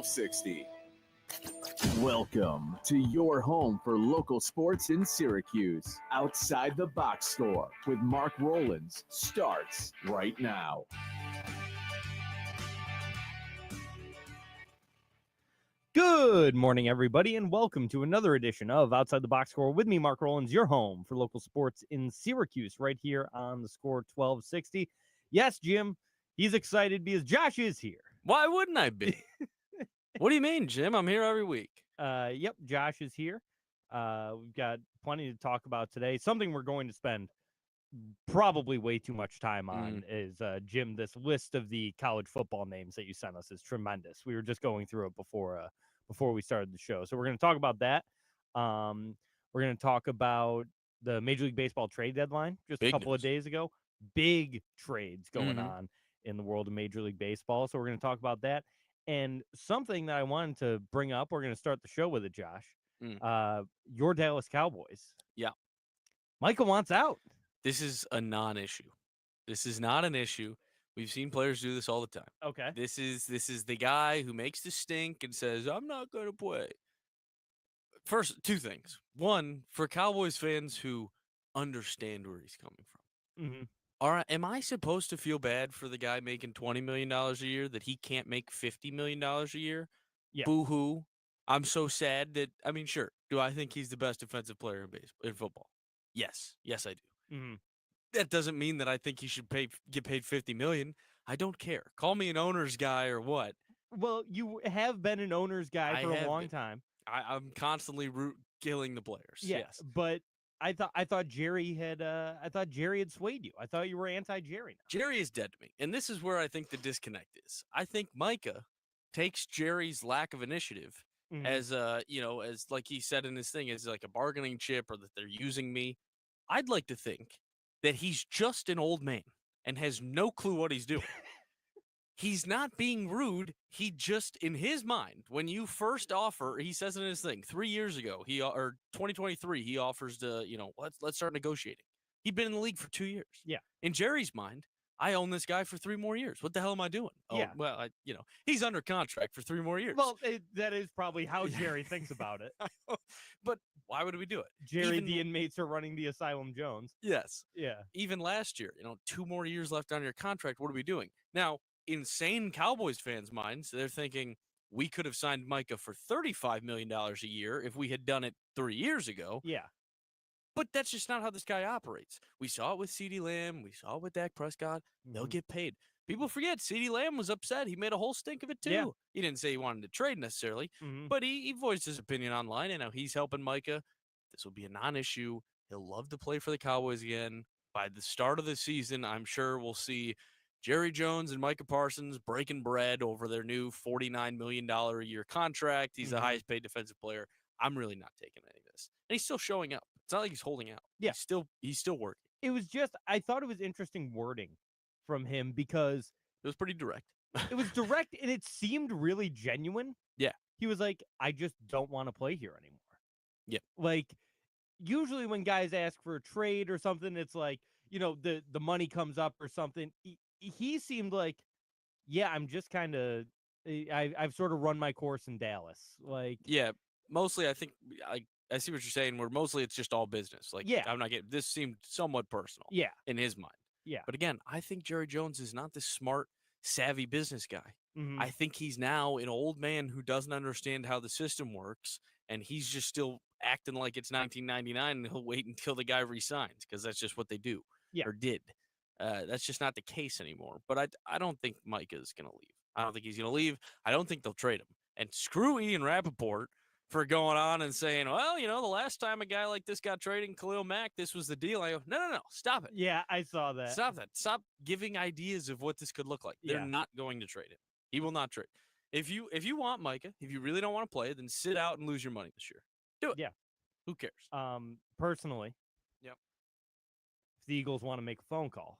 1260. Welcome to your home for local sports in Syracuse. Outside the Box Score with Mark Rowlands starts right now. Good morning, everybody, and welcome to another edition of Outside the Box Score with me, Mark Rowlands, your home for local sports in Syracuse, right here on the Score 1260. Yes, Jim, he's excited because Josh is here. Why wouldn't I be? What do you mean, Jim? I'm here every week. Yep, Josh is here. We've got plenty to talk about today. Something we're going to spend probably way too much time on is, Jim, this list of the college football names that you sent us is tremendous. We were just going through it before we started the show. So we're going to talk about that. We're going to talk about the Major League Baseball trade deadline just a couple of days ago. Big trades going on in the world of Major League Baseball. So we're going to talk about that. And something that I wanted to bring up, we're going to start the show with it, Josh. Your Dallas Cowboys. Yeah. Michael wants out. This is a non-issue. This is not an issue. We've seen players do this all the time. Okay. This is the guy who makes the stink and says, I'm not going to play. First, two things. One, for Cowboys fans who understand where he's coming from. All right, am I supposed to feel bad for the guy making $20 million a year that he can't make $50 million a year? Yeah. Boo-hoo. I'm so sad that, I mean, sure. Do I think he's the best defensive player in football? Yes. Yes, I do. That doesn't mean that I think he should get paid $50 million. I don't care. Call me an owner's guy or what. Well, you have been an owner's guy for a long time. I'm constantly killing the players. Yeah, yes. But I thought Jerry had swayed you. I thought you were anti-Jerry now. Jerry is dead to me. And this is where I think the disconnect is. I think Micah takes Jerry's lack of initiative as as like he said in his thing, as like a bargaining chip, or that they're using me. I'd like to think that he's just an old man and has no clue what he's doing. He's not being rude. He just, in his mind, when you first offer, he says in his thing, 3 years ago, or 2023, he offers to, let's start negotiating. He'd been in the league for 2 years. Yeah. In Jerry's mind, I own this guy for 3 more years. What the hell am I doing? Oh, yeah. Well, he's under contract for 3 more years. Well, that is probably how Jerry thinks about it. But why would we do it? Jerry, the inmates are running the Asylum Jones. Yes. Yeah. Even last year, 2 more years left on your contract. What are we doing? Now, insane Cowboys fans' minds, they're thinking we could have signed Micah for $35 million a year if we had done it 3 years ago. Yeah. But that's just not how this guy operates. We saw it with CeeDee Lamb. We saw it with Dak Prescott. They'll get paid. People forget CeeDee Lamb was upset. He made a whole stink of it, too. Yeah. He didn't say he wanted to trade necessarily, but he voiced his opinion online, and now he's helping Micah. This will be a non-issue. He'll love to play for the Cowboys again. By the start of the season, I'm sure we'll see Jerry Jones and Micah Parsons breaking bread over their new $49 million a year contract. He's the highest paid defensive player. I'm really not taking any of this. And he's still showing up. It's not like he's holding out. Yeah. He's still working. It was just, I thought it was interesting wording from him because it was pretty direct. It was direct and it seemed really genuine. Yeah. He was like, I just don't want to play here anymore. Yeah. Like, usually when guys ask for a trade or something, it's like, the money comes up or something. He seemed like, yeah, I'm just kind of, I've sort of run my course in Dallas. Like, yeah, mostly I think I see what you're saying, where mostly it's just all business. Like, yeah. I'm not getting, this seemed somewhat personal. Yeah. In his mind. Yeah. But again, I think Jerry Jones is not this smart, savvy business guy. I think he's now an old man who doesn't understand how the system works, and he's just still acting like it's 1999, and he'll wait until the guy resigns, because that's just what they do. Yeah. Or did. That's just not the case anymore. But I don't think Micah is going to leave. I don't think he's going to leave. I don't think they'll trade him. And screw Ian Rappaport for going on and saying, well, the last time a guy like this got traded, Khalil Mack, this was the deal. I go, no, stop it. Yeah, I saw that. Stop that. Stop giving ideas of what this could look like. They're not going to trade him. He will not trade. If you want Micah, if you really don't want to play, then sit out and lose your money this year. Do it. Yeah. Who cares? Personally. Yep. If the Eagles want to make a phone call,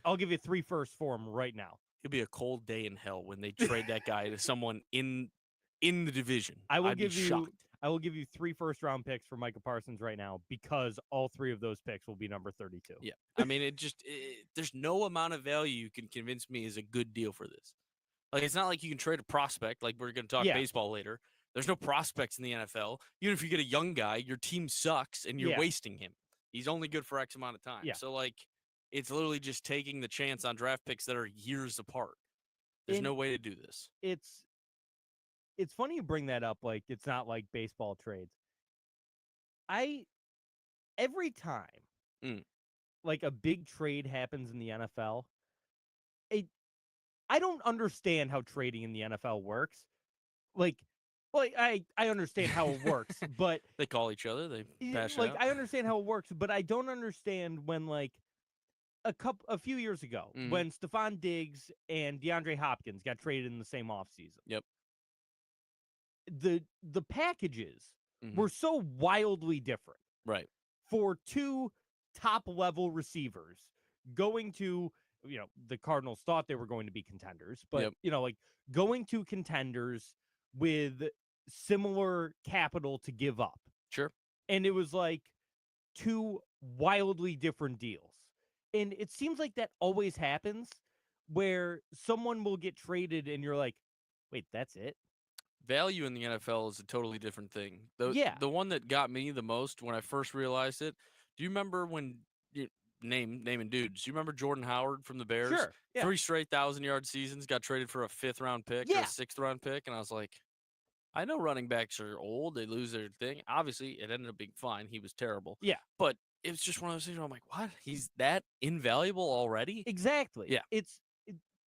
I'll give you 3 firsts for him right now. It'll be a cold day in hell when they trade that guy to someone in the division. I'd be shocked. I will give you 3 first-round picks for Micah Parsons right now, because all 3 of those picks will be number 32. Yeah. I mean, there's no amount of value you can convince me is a good deal for this. Like, it's not like you can trade a prospect. Like, we're going to talk Yeah. baseball later. There's no prospects in the NFL. Even if you get a young guy, your team sucks and you're Yeah. wasting him. He's only good for X amount of time. Yeah. So, like, it's literally just taking the chance on draft picks that are years apart. There's And no way to do this. It's funny you bring that up. Like, it's not like baseball trades. Every time like a big trade happens in the NFL, I don't understand how trading in the NFL works. Like I understand how it works, but They call each other. They bash it like out. I understand how it works, but I don't understand when like a few years ago when Stephon Diggs and DeAndre Hopkins got traded in the same offseason. Yep. The packages were so wildly different. Right. For two top-level receivers going to, the Cardinals thought they were going to be contenders, but, like going to contenders with similar capital to give up. Sure. And it was like two wildly different deals. And it seems like that always happens where someone will get traded and you're like, wait, that's it? Value in the NFL is a totally different thing. The one that got me the most when I first realized it, do you remember when naming dudes? Do you remember Jordan Howard from the Bears? Sure. Yeah. 3 straight 1,000-yard seasons, got traded for a 5th-round pick or a 6th-round pick, and I was like, I know running backs are old, they lose their thing. Obviously, it ended up being fine. He was terrible. Yeah. But it was just one of those things where I'm like, what? He's that invaluable already? Exactly. Yeah. It's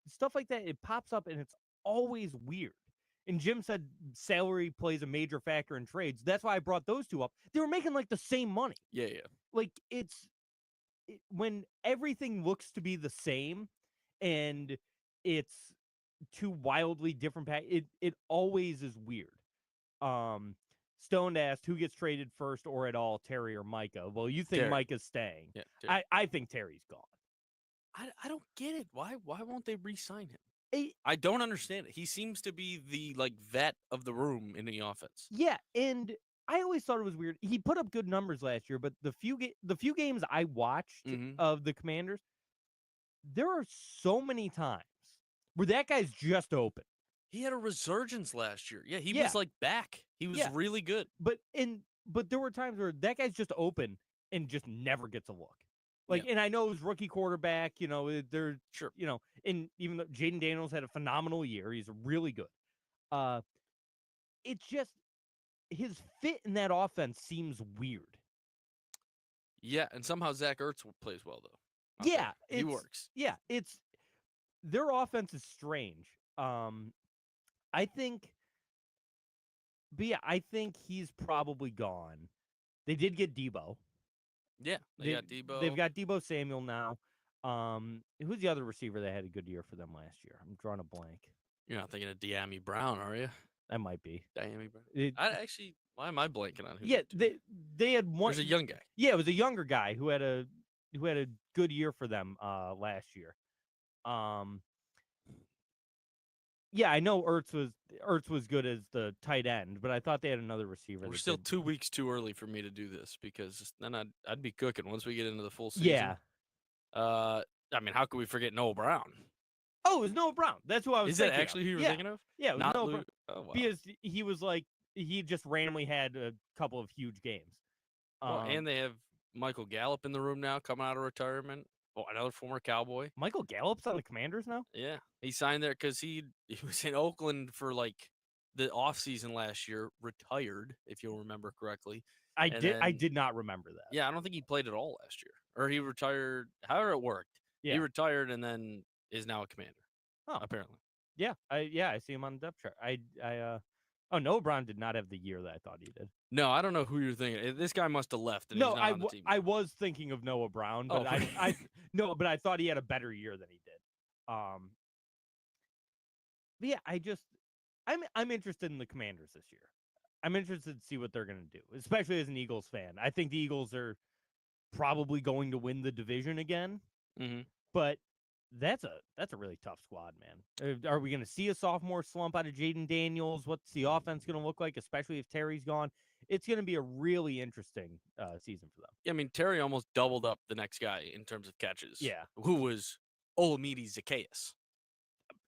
stuff like that. It pops up and it's always weird. And Jim said salary plays a major factor in trades. That's why I brought those two up. They were making like the same money. Yeah. Like when everything looks to be the same and it's two wildly different it always is weird. Stone asked who gets traded first or at all, Terry or Micah. Well, you think Terry. Micah's staying. Yeah, Terry. I think Terry's gone. I don't get it. Why won't they re-sign him? It, I don't understand it. He seems to be the vet of the room in the offense. Yeah, and I always thought it was weird. He put up good numbers last year, but the few games I watched of the Commanders, there are so many times where that guy's just open. He had a resurgence last year. Yeah, he was like back. He was really good. But there were times where that guy's just open and just never gets a look. Like, and I know it was rookie quarterback, they're sure, and even though Jaden Daniels had a phenomenal year, he's really good. It's just his fit in that offense seems weird. Yeah, and somehow Zach Ertz plays well though. He works. Yeah, their offense is strange. I think he's probably gone. They did get Debo. Yeah, they got Debo. They've got Debo Samuel now. Who's the other receiver that had a good year for them last year? I'm drawing a blank. You're not thinking of De'Ami Brown, are you? That might be. De'Ami Brown. Why am I blanking on who? Yeah, they had one. There's a young guy. Yeah, it was a younger guy who had a good year for them last year. Yeah, I know Ertz was good as the tight end, but I thought they had another receiver. We're still 2 weeks too early for me to do this because then I'd be cooking once we get into the full season. Yeah. I mean, how could we forget Noah Brown? Oh, it was Noah Brown. That's who I was thinking Is that actually who you were thinking of? Yeah, it was Noah Brown. Oh, wow. Because he was like, he just randomly had a couple of huge games. And they have Michael Gallup in the room now coming out of retirement. Oh, another former Cowboy. Michael Gallup's on the Commanders now? Yeah. He signed there because he was in Oakland for like the offseason last year, retired, if you'll remember correctly. I did not remember that. Yeah, I don't think he played at all last year. Or he retired, however it worked. Yeah. He retired and then is now a Commander. Oh. Apparently. Yeah. I see him on the depth chart. Noah Brown did not have the year that I thought he did. No, I don't know who you're thinking. This guy must have left. And he's not on the team I was thinking of Noah Brown, but but I thought he had a better year than he did. But yeah, I'm interested in the Commanders this year. I'm interested to see what they're going to do, especially as an Eagles fan. I think the Eagles are probably going to win the division again. Mm-hmm. But that's a really tough squad, man. Are we going to see a sophomore slump out of Jaden Daniels? What's the offense going to look like, especially if Terry's gone? It's going to be a really interesting season for them. Yeah, I mean, Terry almost doubled up the next guy in terms of catches. Yeah. Who was Olamide Zacchaeus.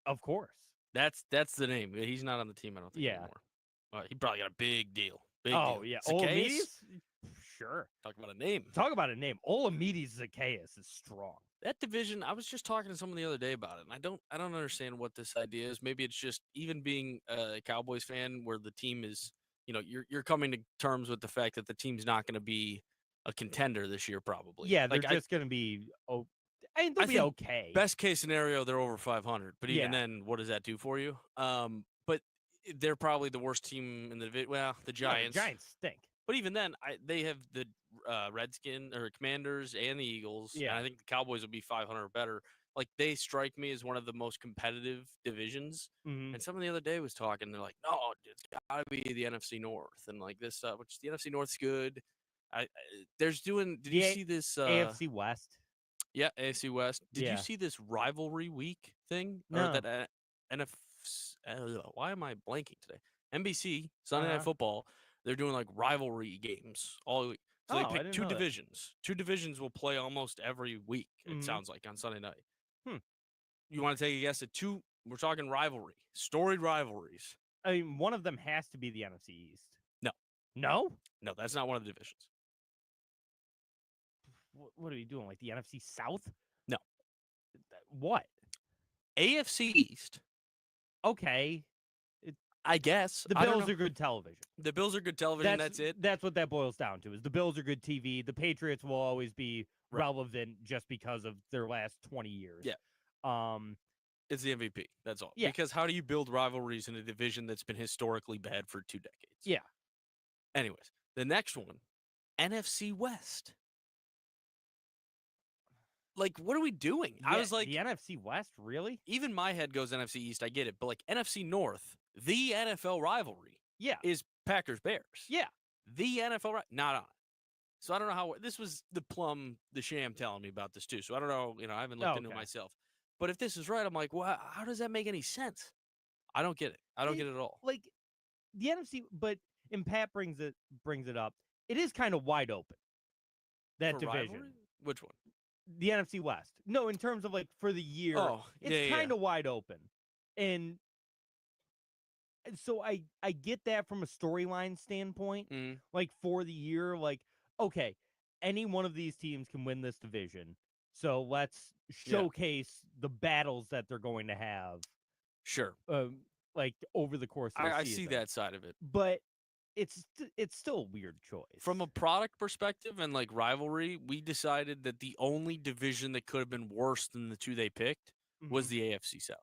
Of course. That's the name. He's not on the team, I don't think, anymore. He probably got a big deal. Big deal. Yeah. Zacchaeus? Olamides? Sure. Talk about a name. Talk about a name. Olamides Zacchaeus is strong. That division, I was just talking to someone the other day about it, and I don't understand what this idea is. Maybe it's just even being a Cowboys fan where the team is, you're coming to terms with the fact that the team's not going to be a contender this year, probably. Yeah, they're just going to be they'll be okay. Best case scenario, they're over 500, but even then, what does that do for you? But they're probably the worst team in the division. Well, the Giants. The Giants stink. But even then, they have the Redskins or Commanders and the Eagles. Yeah. And I think the Cowboys will be 500 or better. Like, they strike me as one of the most competitive divisions. Mm-hmm. And someone the other day was talking. They're like, no, it's got to be the NFC North. And like this stuff, which the NFC North's good. Did you see this? AFC West. Yeah, AFC West. Did Yeah. you see this rivalry week thing? No. Or that why am I blanking today? NBC, Sunday Night Football. They're doing like rivalry games all week. So they pick two divisions. Two divisions will play almost every week, it sounds like, on Sunday night. You want to take a guess at two? We're talking rivalry, storied rivalries. I mean, one of them has to be the NFC East. No. No? No, that's not one of the divisions. What are you doing? Like the NFC South? No. What? AFC East. Okay. I guess. The Bills are good television. The Bills are good television, that's it. That's what that boils down to, is the Bills are good TV. The Patriots will always be relevant just because of their last 20 years. Yeah. It's the MVP. That's all. Yeah. Because how do you build rivalries in a division that's been historically bad for 2 decades? Yeah. Anyways, the next one, NFC West. Like, what are we doing? Yeah, I was like, the NFC West, really? Even my head goes NFC East. I get it. But like NFC North, the NFL rivalry is Packers Bears. Yeah. The NFL, not on it. So I don't know how this was the sham telling me about this too. So I don't know. I haven't looked into it myself. But if this is right, I'm like, well, how does that make any sense? I don't get it. I don't get it at all. Like the NFC, and Pat brings it up. It is kind of wide open. That For division. Rivalry? Which one? The NFC West. No, in terms of like for the year, it's kind of wide open. And so I get that from a storyline standpoint. Like for the year, like, okay, any one of these teams can win this division. So let's showcase the battles that they're going to have. Sure. Like over the course of the season. I see that side of it. But it's still a weird choice. From a product perspective and like rivalry, we decided that the only division that could have been worse than the two they picked was the AFC South.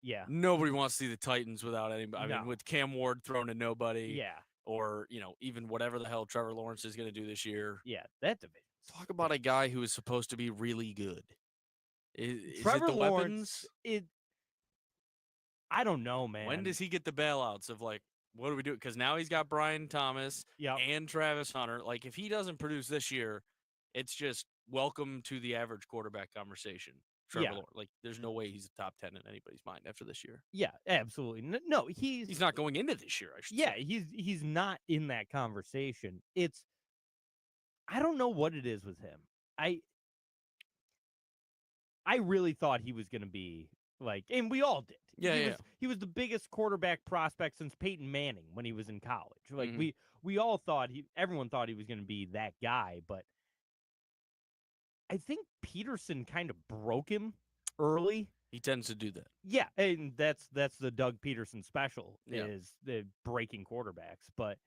Yeah. Nobody wants to see the Titans without anybody. I mean, with Cam Ward thrown to nobody. Yeah. Or, even whatever the hell Trevor Lawrence is going to do this year. Yeah, that division. Talk about a guy who is supposed to be really good. Is Trevor it the Lawrence, weapons? I don't know, man. When does he get the bailouts of like, what do we do? Because now he's got Brian Thomas and Travis Hunter. Like, if he doesn't produce this year, it's just welcome to the average quarterback conversation. Trevor Lawrence. Like, there's no way he's a top 10 in anybody's mind after this year. Yeah, absolutely. No, he's not going into this year, I should say. Yeah, he's not in that conversation. I don't know what it is with him. I really thought he was going to be like, and we all did. He was the biggest quarterback prospect since Peyton Manning when he was in college. Like we all thought everyone thought he was going to be that guy, but I think Peterson kind of broke him early. He tends to do that. Yeah, and that's the Doug Peterson special is the breaking quarterbacks, but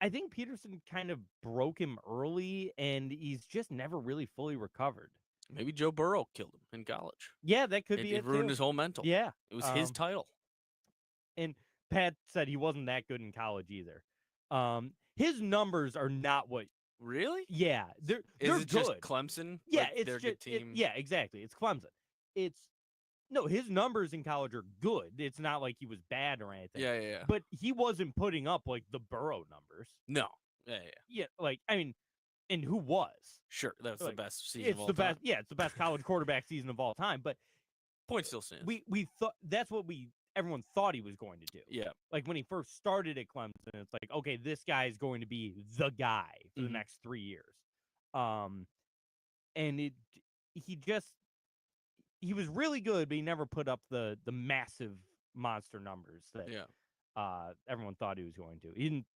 I think Peterson kind of broke him early, and he's just never really fully recovered. Maybe Joe Burrow killed him in college. Yeah, that could be it. It ruined his whole mental. Yeah. It was his title. And Pat said he wasn't that good in college either. His numbers are not what. Really? Yeah, they're good. Just Clemson? Yeah, like it's their just, good team. yeah, exactly. It's Clemson. His numbers in college are good. It's not like he was bad or anything. Yeah. But he wasn't putting up like the Burrow numbers. No. Yeah. Yeah, like I mean, and who was? Sure, that's like, the best season of all time. Best. Yeah, it's the best college quarterback season of all time. But point still stands. We thought that's what everyone thought he was going to do. Yeah. Like when he first started at Clemson, it's like, okay, this guy is going to be the guy for the next 3 years. And he he was really good, but he never put up the massive monster numbers that everyone thought he was going to. He didn't.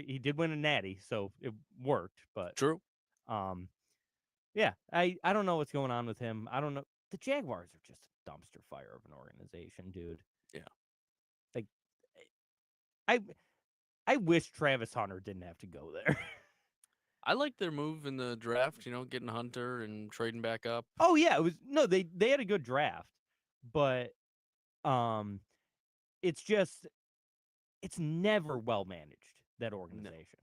He did win a natty, so it worked. But True. Yeah, I don't know what's going on with him. I don't know. The Jaguars are just a dumpster fire of an organization, dude. Yeah. Like, I wish Travis Hunter didn't have to go there. I like their move in the draft, getting Hunter and trading back up. Oh yeah, they had a good draft, but it's never well managed, that organization. No.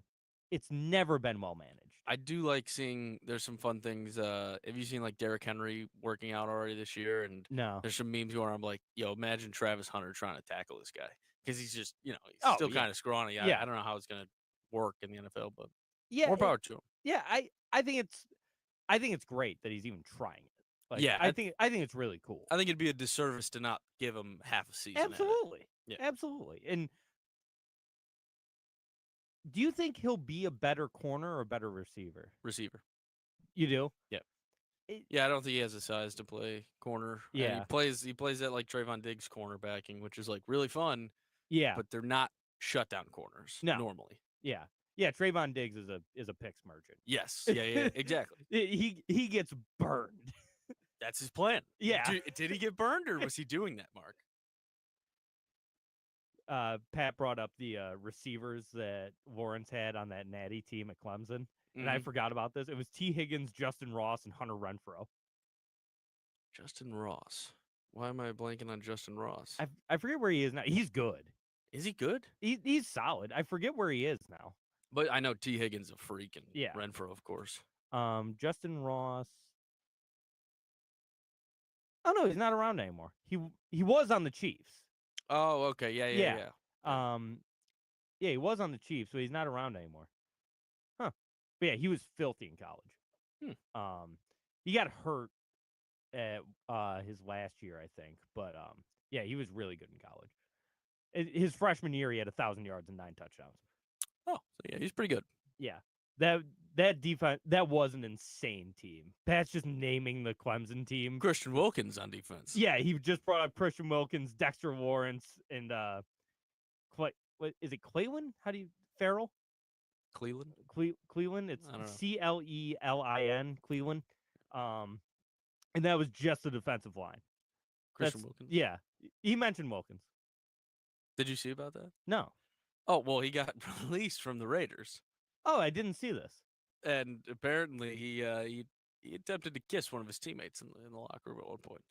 It's never been well managed. I do like seeing there's some fun things. Have you seen like Derrick Henry working out already this year? And no, there's some memes where I'm like, yo, imagine Travis Hunter trying to tackle this guy because he's just, he's still kind of scrawny. I don't know how it's gonna work in the NFL, but more power to him. Yeah, I think it's great that he's even trying it. Like, I think it's really cool. I think it'd be a disservice to not give him half a season. Absolutely. Yeah. Absolutely. And do you think he'll be a better corner or a better receiver? Receiver. You do? Yeah. I don't think he has the size to play corner. Yeah. And he plays that like Trayvon Diggs cornerbacking, which is like really fun. Yeah. But they're not shutdown corners normally. Yeah. Yeah, Trayvon Diggs is a picks merchant. Yes. Yeah, exactly. He gets burned. That's his plan. Yeah. Did he get burned, or was he doing that, Mark? Pat brought up the receivers that Lawrence had on that natty team at Clemson, and I forgot about this. It was T. Higgins, Justin Ross, and Hunter Renfrow. Justin Ross. Why am I blanking on Justin Ross? I forget where he is now. He's good. Is he good? He's solid. I forget where he is now. But I know T. Higgins is a freak, and Renfrow, of course. Justin Ross. Oh no, he's not around anymore. He was on the Chiefs. Oh, okay. Yeah. He was on the Chiefs, but he's not around anymore. Huh. But yeah, he was filthy in college. He got hurt at his last year, I think. But he was really good in college. His freshman year, he had 1,000 yards and 9 touchdowns. Oh, so yeah, he's pretty good. Yeah. That defense, that was an insane team. Pat's just naming the Clemson team. Christian Wilkins on defense. Yeah, he just brought up Christian Wilkins, Dexter Lawrence, and what is it, Cleveland? How do you Farrell? Cleveland? Cleveland. It's Cleelin, Cleveland. And that was just the defensive line. Christian Wilkins? Yeah. He mentioned Wilkins. Did you see about that? No. Oh, well, he got released from the Raiders. Oh, I didn't see this. And apparently he attempted to kiss one of his teammates in the locker room at one point.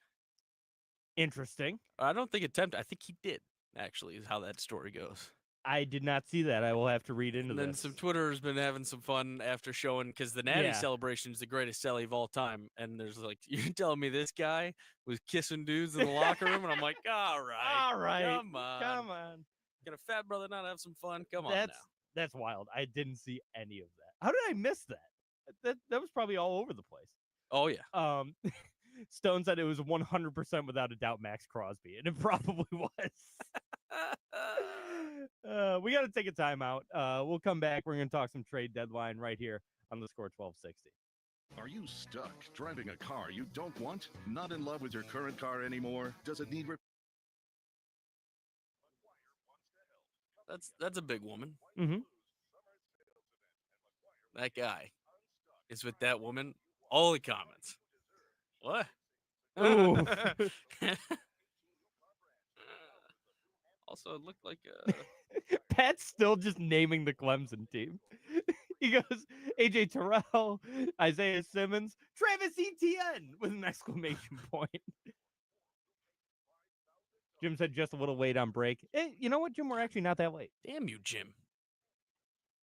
Interesting. I don't think attempted. I think he did, actually, is how that story goes. I did not see that. I will have to read into this. And then some Twitter's been having some fun after showing, because the Natty celebration is the greatest celly of all time. And there's like, you're telling me this guy was kissing dudes in the locker room? And I'm like, all right. Come on. Can a fat brother not have some fun? Come on now. That's wild. I didn't see any of that. How did I miss that? That was probably all over the place. Oh, yeah. Stone said it was 100% without a doubt Max Crosby, and it probably was. We got to take a timeout. We'll come back. We're going to talk some trade deadline right here on the Score 1260. Are you stuck driving a car you don't want? Not in love with your current car anymore? Does it need That's a big woman. Mm-hmm. That guy is with that woman. All the comments. What? Ooh. Also, it looked like Pat's still just naming the Clemson team. He goes, AJ Terrell, Isaiah Simmons, Travis Etienne with an exclamation point. Jim said just a little late on break. Hey, you know what, Jim? We're actually not that late. Damn you, Jim.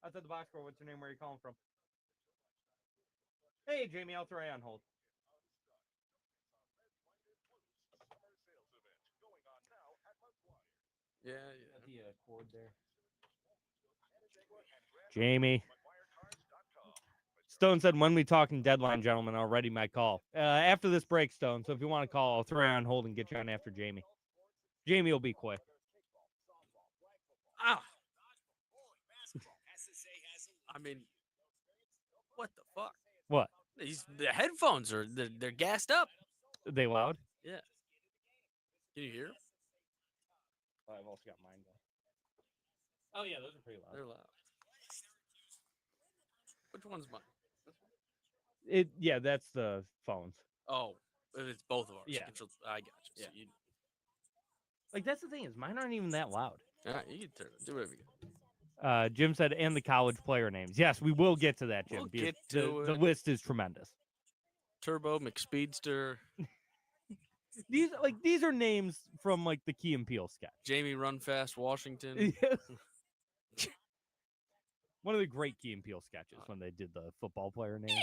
Outside the box score, what's your name? Where are you calling from? Hey, Jamie, I'll throw you on hold. Yeah. The cord there. Jamie. Stone said, when we talking deadline, gentlemen, I'll ready my call. After this break, Stone, so if you want to call, I'll throw you on hold and get you on after Jamie. Jamie will be quick. Ah. I mean, what the fuck? What? The headphones they're gassed up. Are they loud? Yeah. Can you hear? I've also got mine going. Oh yeah, those are pretty loud. They're loud. Which one's mine? Yeah, that's the phones. Oh, it's both of ours. Yeah. I got you. Yeah. So you, Like that's the thing is, mine aren't even that loud. all right, you can turn it. Do whatever you want. Jim said, and the college player names. Yes, we will get to that, Jim. We'll because get to the it. list is tremendous. Turbo McSpeedster, These are names from like the Key and Peele sketch. Jamie Run Fast Washington. One of the great Key and Peele sketches when they did the football player name.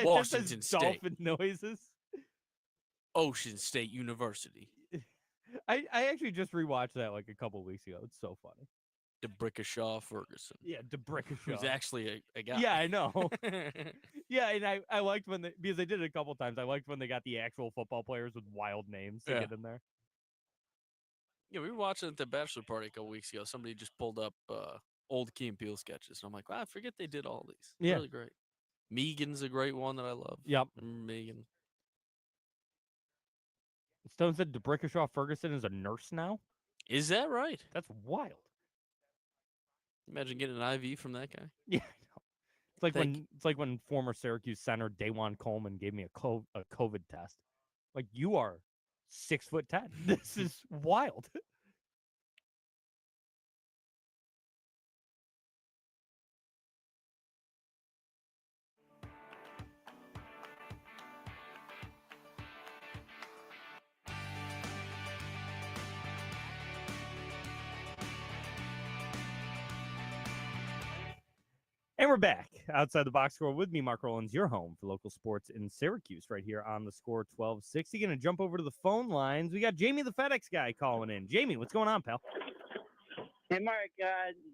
Washington State. Dolphin noises. Ocean State University. I actually just rewatched that like a couple weeks ago. It's so funny. DeBrickashaw Ferguson. Yeah, DeBrickashaw. Who's actually a guy. Yeah, I know. Yeah, and I liked when because they did it a couple times. I liked when they got the actual football players with wild names to get in there. Yeah, we were watching at the bachelor party a couple weeks ago. Somebody just pulled up old Key and Peele sketches. And I'm like, wow, I forget they did all these. Yeah. Really great. Megan's a great one that I love. Yep. Remember Megan. Stone said DeBrickashaw Ferguson is a nurse now. Is that right? That's wild. Imagine getting an IV from that guy. Yeah, I know. It's like when former Syracuse center Dajuan Coleman gave me a COVID test. Like, you are 6'10". This is wild. And we're back outside the box score with me, Mark Rowlands, your home for local sports in Syracuse, right here on the score 1260. Going to jump over to the phone lines. We got Jamie, the FedEx guy, calling in. Jamie, what's going on, pal? Hey, Mark.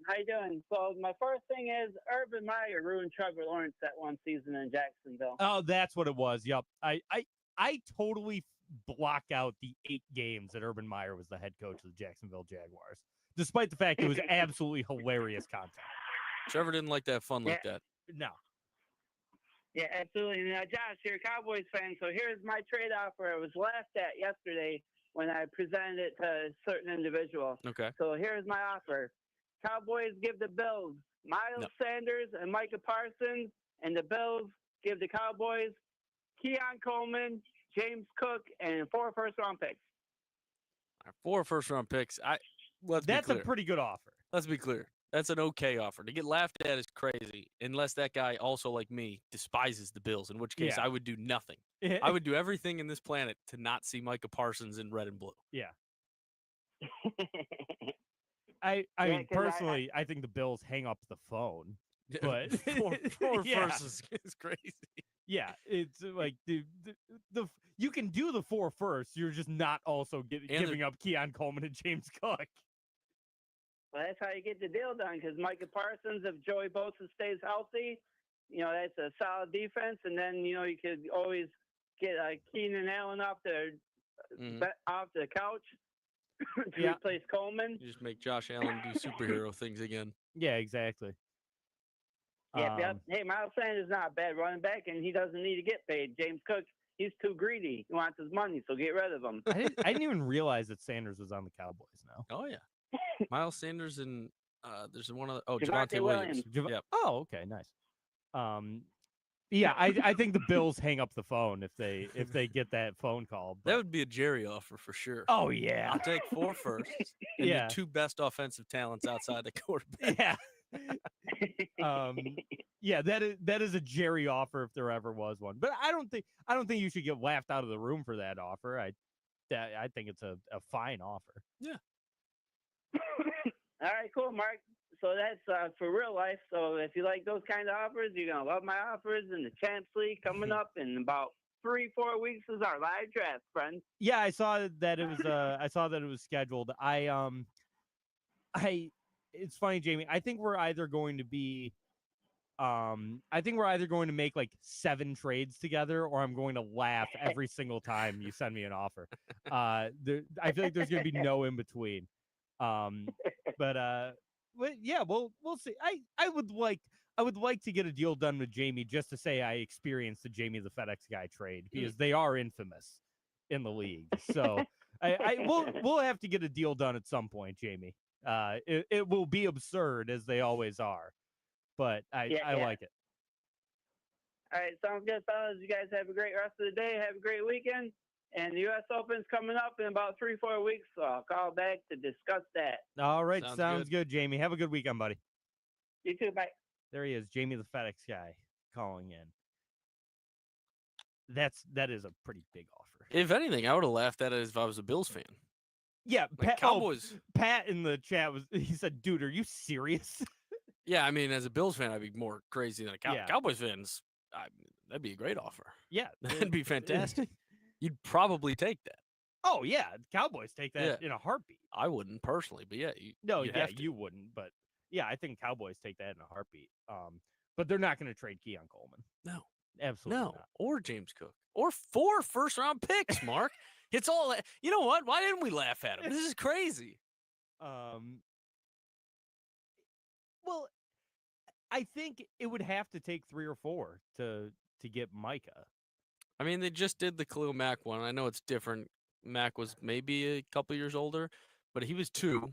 How you doing? So my first thing is Urban Meyer ruined Trevor Lawrence that one season in Jacksonville. Oh, that's what it was. Yep. I totally block out the 8 games that Urban Meyer was the head coach of the Jacksonville Jaguars, despite the fact it was absolutely hilarious content. Trevor didn't like that fun like that. No. Yeah, absolutely. Now, Josh, you're a Cowboys fan, so here's my trade offer. I was laughed at yesterday when I presented it to a certain individual. Okay. So here's my offer. Cowboys give the Bills Miles Sanders and Micah Parsons, and the Bills give the Cowboys Keon Coleman, James Cook, and 4 first-round picks. 4 first-round picks. That's a pretty good offer. Let's be clear. That's an okay offer. To get laughed at is crazy, unless that guy also, like me, despises the Bills, in which case I would do nothing. I would do everything in this planet to not see Micah Parsons in red and blue. Yeah. I mean, personally, I think the Bills hang up the phone. But 4 firsts is crazy. Yeah, it's like the you can do the 4 firsts. You're just not also giving up Keon Coleman and James Cook. Well, that's how you get the deal done, because Micah Parsons, if Joey Bosa stays healthy, that's a solid defense. And then, you could always get Keenan Allen off the couch to replace Coleman. You just make Josh Allen do superhero things again. Yeah, exactly. Yeah, hey, Miles Sanders is not a bad running back, and he doesn't need to get paid. James Cook, he's too greedy. He wants his money, so get rid of him. I didn't even realize that Sanders was on the Cowboys now. Oh, yeah. Miles Sanders and there's one other. Oh, Javonte Williams. Yep. Oh, okay, nice. Yeah, I think the Bills hang up the phone if they get that phone call. But... That would be a Jerry offer for sure. Oh yeah, I'll take 4 firsts and the 2 best offensive talents outside the quarterback. Yeah. Yeah, that is a Jerry offer if there ever was one. But I don't think you should get laughed out of the room for that offer. I think it's a fine offer. Yeah. All right, cool, Mark. So that's for real life. So if you like those kind of offers, you're gonna love my offers in the Champs League coming up in about 3-4 weeks is our live draft, friend. Yeah, I saw that it was. I saw that it was scheduled. It's funny, Jamie. I think we're either going to be. I think we're either going to make like 7 trades together, or I'm going to laugh every single time you send me an offer. I feel like there's going to be no in between. But yeah, we'll see. I would like I would like to get a deal done with Jamie just to say I experienced the Jamie the FedEx guy trade because they are infamous in the league. So we'll have to get a deal done at some point, Jamie. It will be absurd as they always are, but I like it. All right, sounds good, fellas. You guys have a great rest of the day. Have a great weekend. And the U.S. Open's coming up in about 3-4 weeks, so I'll call back to discuss that. All right, Sounds sounds good, Jamie. Have a good weekend, buddy. You too, bye. There he is, Jamie the FedEx guy calling in. That is a pretty big offer. If anything, I would have laughed at it if I was a Bills fan. Yeah, Like, Cowboys. Pat in the chat he said, "Dude, are you serious?" Yeah, I mean, as a Bills fan, I'd be more crazy than a Yeah. Cowboys fans. That'd be a great offer. Yeah, That'd be fantastic. You'd probably take that. Oh yeah, Cowboys take that in a heartbeat. I wouldn't personally, but yeah, you wouldn't, but yeah, I think Cowboys take that in a heartbeat. But they're not going to trade Keon Coleman. No, absolutely no, not. or James Cook, or 4 first-round picks. Mark, it's all. You know what? Why didn't we laugh at him? This is crazy. Well, I think it would have to take 3 or 4 to get Micah. I mean, they just did the Khalil Mack one. I know it's different. Mack was maybe a couple years older, but he was 2,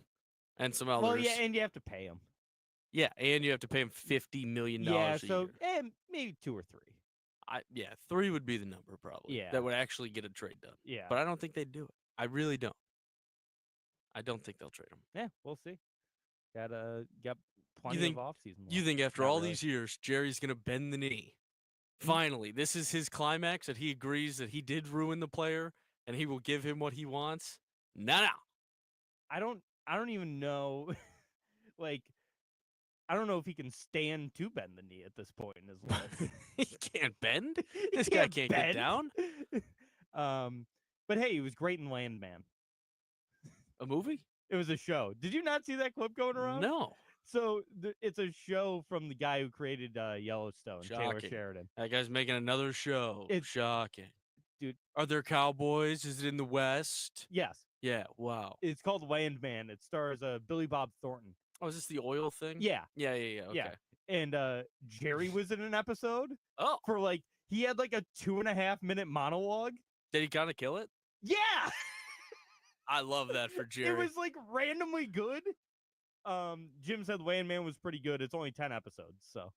and some others. Well, yeah, and you have to pay him. Yeah, and you have to pay him $50 million a year. Maybe 2 or 3. 3 would be the number probably. Yeah. That would actually get a trade done. Yeah. But I don't think they'd do it. I really don't. I don't think they'll trade him. Yeah, we'll see. Got plenty of offseason. You think after all these years, Jerry's going to bend the knee? Finally, this is his climax that he agrees that he did ruin the player and he will give him what he wants? No. I don't even know. Like, I don't know if he can stand to bend the knee at this point in his life. He can't bend. This guy can't get down. But hey, he was great in Landman. A movie? It was a show. Did you not see that clip going around? No. So it's a show from the guy who created Yellowstone, Taylor Shocking. Sheridan. That guy's making another show. It's shocking. Dude. Are there cowboys? Is it in the West? Yes. Yeah, wow. It's called Landman. It stars Billy Bob Thornton. Oh, is this the oil thing? Yeah. Yeah. Okay. Yeah. And Jerry was in an episode. Oh. For he had a 2.5-minute monologue. Did he kind of kill it? Yeah. I love that for Jerry. It was randomly good. Jim said Landman was pretty good. It's only 10 episodes, so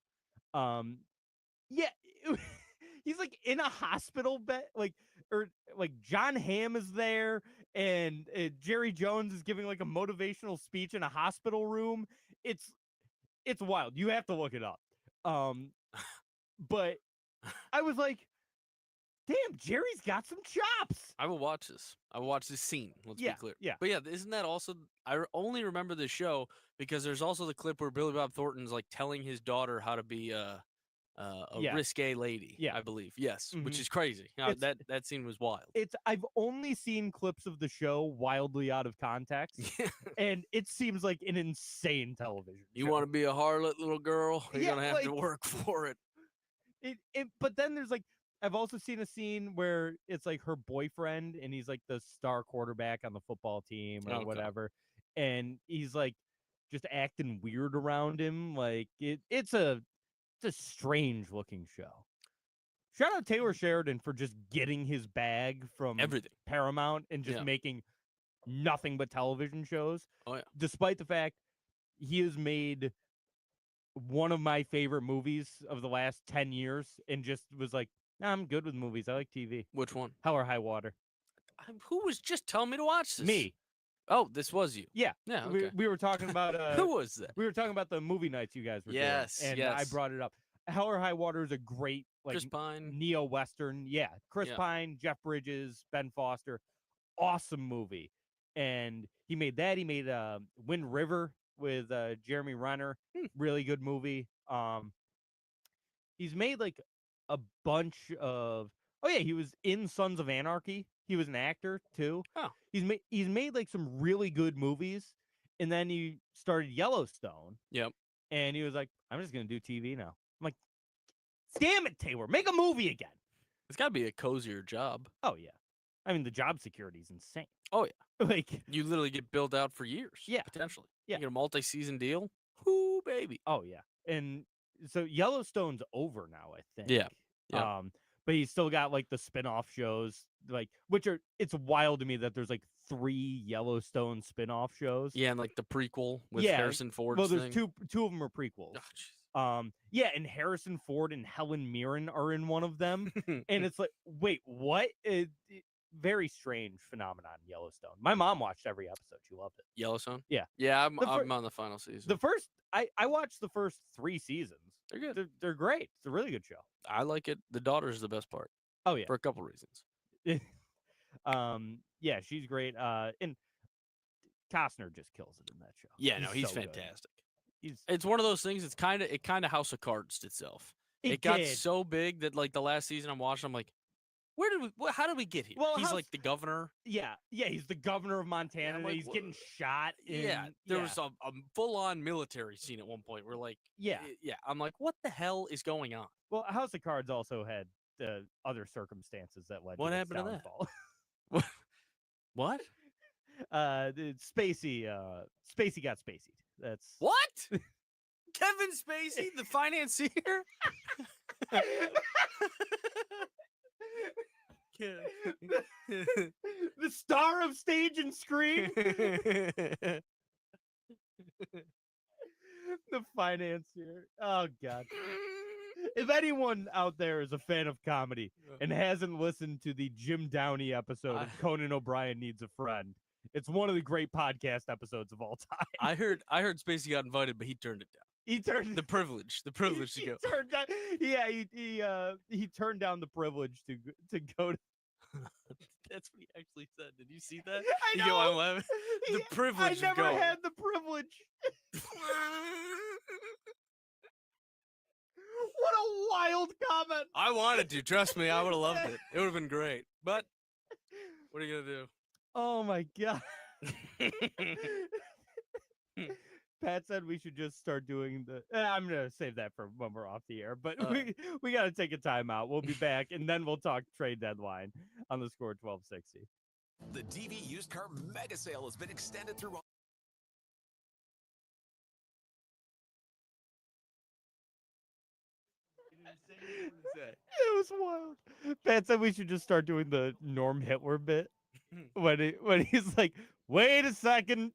yeah. He's in a hospital bed, John Hamm is there, and Jerry Jones is giving a motivational speech in a hospital room. It's wild. You have to look it up. But I was like, damn, Jerry's got some chops. I will watch this. I will watch this scene. Let's be clear. Yeah. But yeah, isn't that also? I only remember the show because there's also the clip where Billy Bob Thornton's telling his daughter how to be a risque lady. Yeah. I believe. Yes, which Mhm. is crazy. That scene was wild. I've only seen clips of the show wildly out of context, and it seems like an insane television. You show. want to be a harlot, little girl? You're Yeah, gonna have to work for it. But then there's I've also seen a scene where it's her boyfriend, and he's the star quarterback on the football team or whatever, and he's just acting weird around him. It's a strange looking show. Shout out Taylor Sheridan for just getting his bag from Everything. Paramount and just making nothing but television shows. Oh yeah. Despite the fact he has made one of my favorite movies of the last 10 years and just was nah, I'm good with movies. I like TV. Which one? Hell or High Water. Who was just telling me to watch this? Me. Oh, this was you. Yeah. Yeah. Okay. We were talking about Who was that? we were talking about the movie nights you guys were Yes, doing. And yes. I brought it up. Hell or High Water is a great Chris Pine. neo-western. Yeah. Chris Pine, Jeff Bridges, Ben Foster. Awesome movie. And he made that. He made Wind River with Jeremy Renner. Really good movie. He's made a bunch of he was in Sons of Anarchy. He was an actor too. Oh. He's made some really good movies, and then he started Yellowstone. Yep. And he was like, I'm just gonna do TV now. I'm like, damn it, Taylor, make a movie again. It's got to be a cozier job. Oh yeah, I mean the job security is insane. Oh yeah, you literally get billed out for years. Yeah. Potentially. Yeah. You get a multi-season deal. Whoo, baby. Oh yeah, and so Yellowstone's over now, I think. Yeah. Yeah. But he's still got like the spin-off shows, like it's wild to me that there's like 3 Yellowstone spin-off shows. Yeah, and like the prequel with Yeah, Harrison Ford. Well, there's two of them are prequels. Oh, yeah, and Harrison Ford and Helen Mirren are in one of them, and it's like, wait, what? Very strange phenomenon, Yellowstone. My mom watched every episode; she loved it. Yellowstone. Yeah, yeah, I'm on the final season. The first, I watched the first 3 seasons. They're good. They're great. It's a really good show. I like it. The daughter's the best part. Oh yeah, for a couple reasons. Yeah, she's great. And Costner just kills it in that show. Yeah, no, he's so fantastic. Good. It's one of those things. It kind of House of Cards itself. It got so big that like the last season I'm watching, I'm like, how did we get here? Well, he's like the governor. Yeah, he's the governor of Montana. Yeah, like, he's getting shot. There was a full-on military scene at one point. We're like, yeah. I'm like, what the hell is going on? Well, House of Cards also had other circumstances that led. What to happened its to downfall. that? What? Spacey got Spacey'd. That's what? Kevin Spacey, the financier. The star of stage and screen. The financier. Oh God. If anyone out there is a fan of comedy and hasn't listened to the Jim Downey episode of Conan O'Brien Needs a Friend, it's one of the great podcast episodes of all time. I heard Spacey got invited, but he turned it down. He turned the privilege to go. Turned down, he turned down the privilege to go to. That's what he actually said. Did you see that? I know. I'm the privilege. I never had the privilege. What a wild comment. I wanted to. Trust me, I would have loved it. It would have been great. But what are you gonna do? Oh my God. Pat said we should just start doing the. I'm gonna save that for when we're off the air, but we got to take a timeout. We'll be back, and then we'll talk trade deadline on the Score 1260. The DV used car mega sale has been extended through. It was wild. Pat said we should just start doing the Norm Hitler bit when he's like, "Wait a second."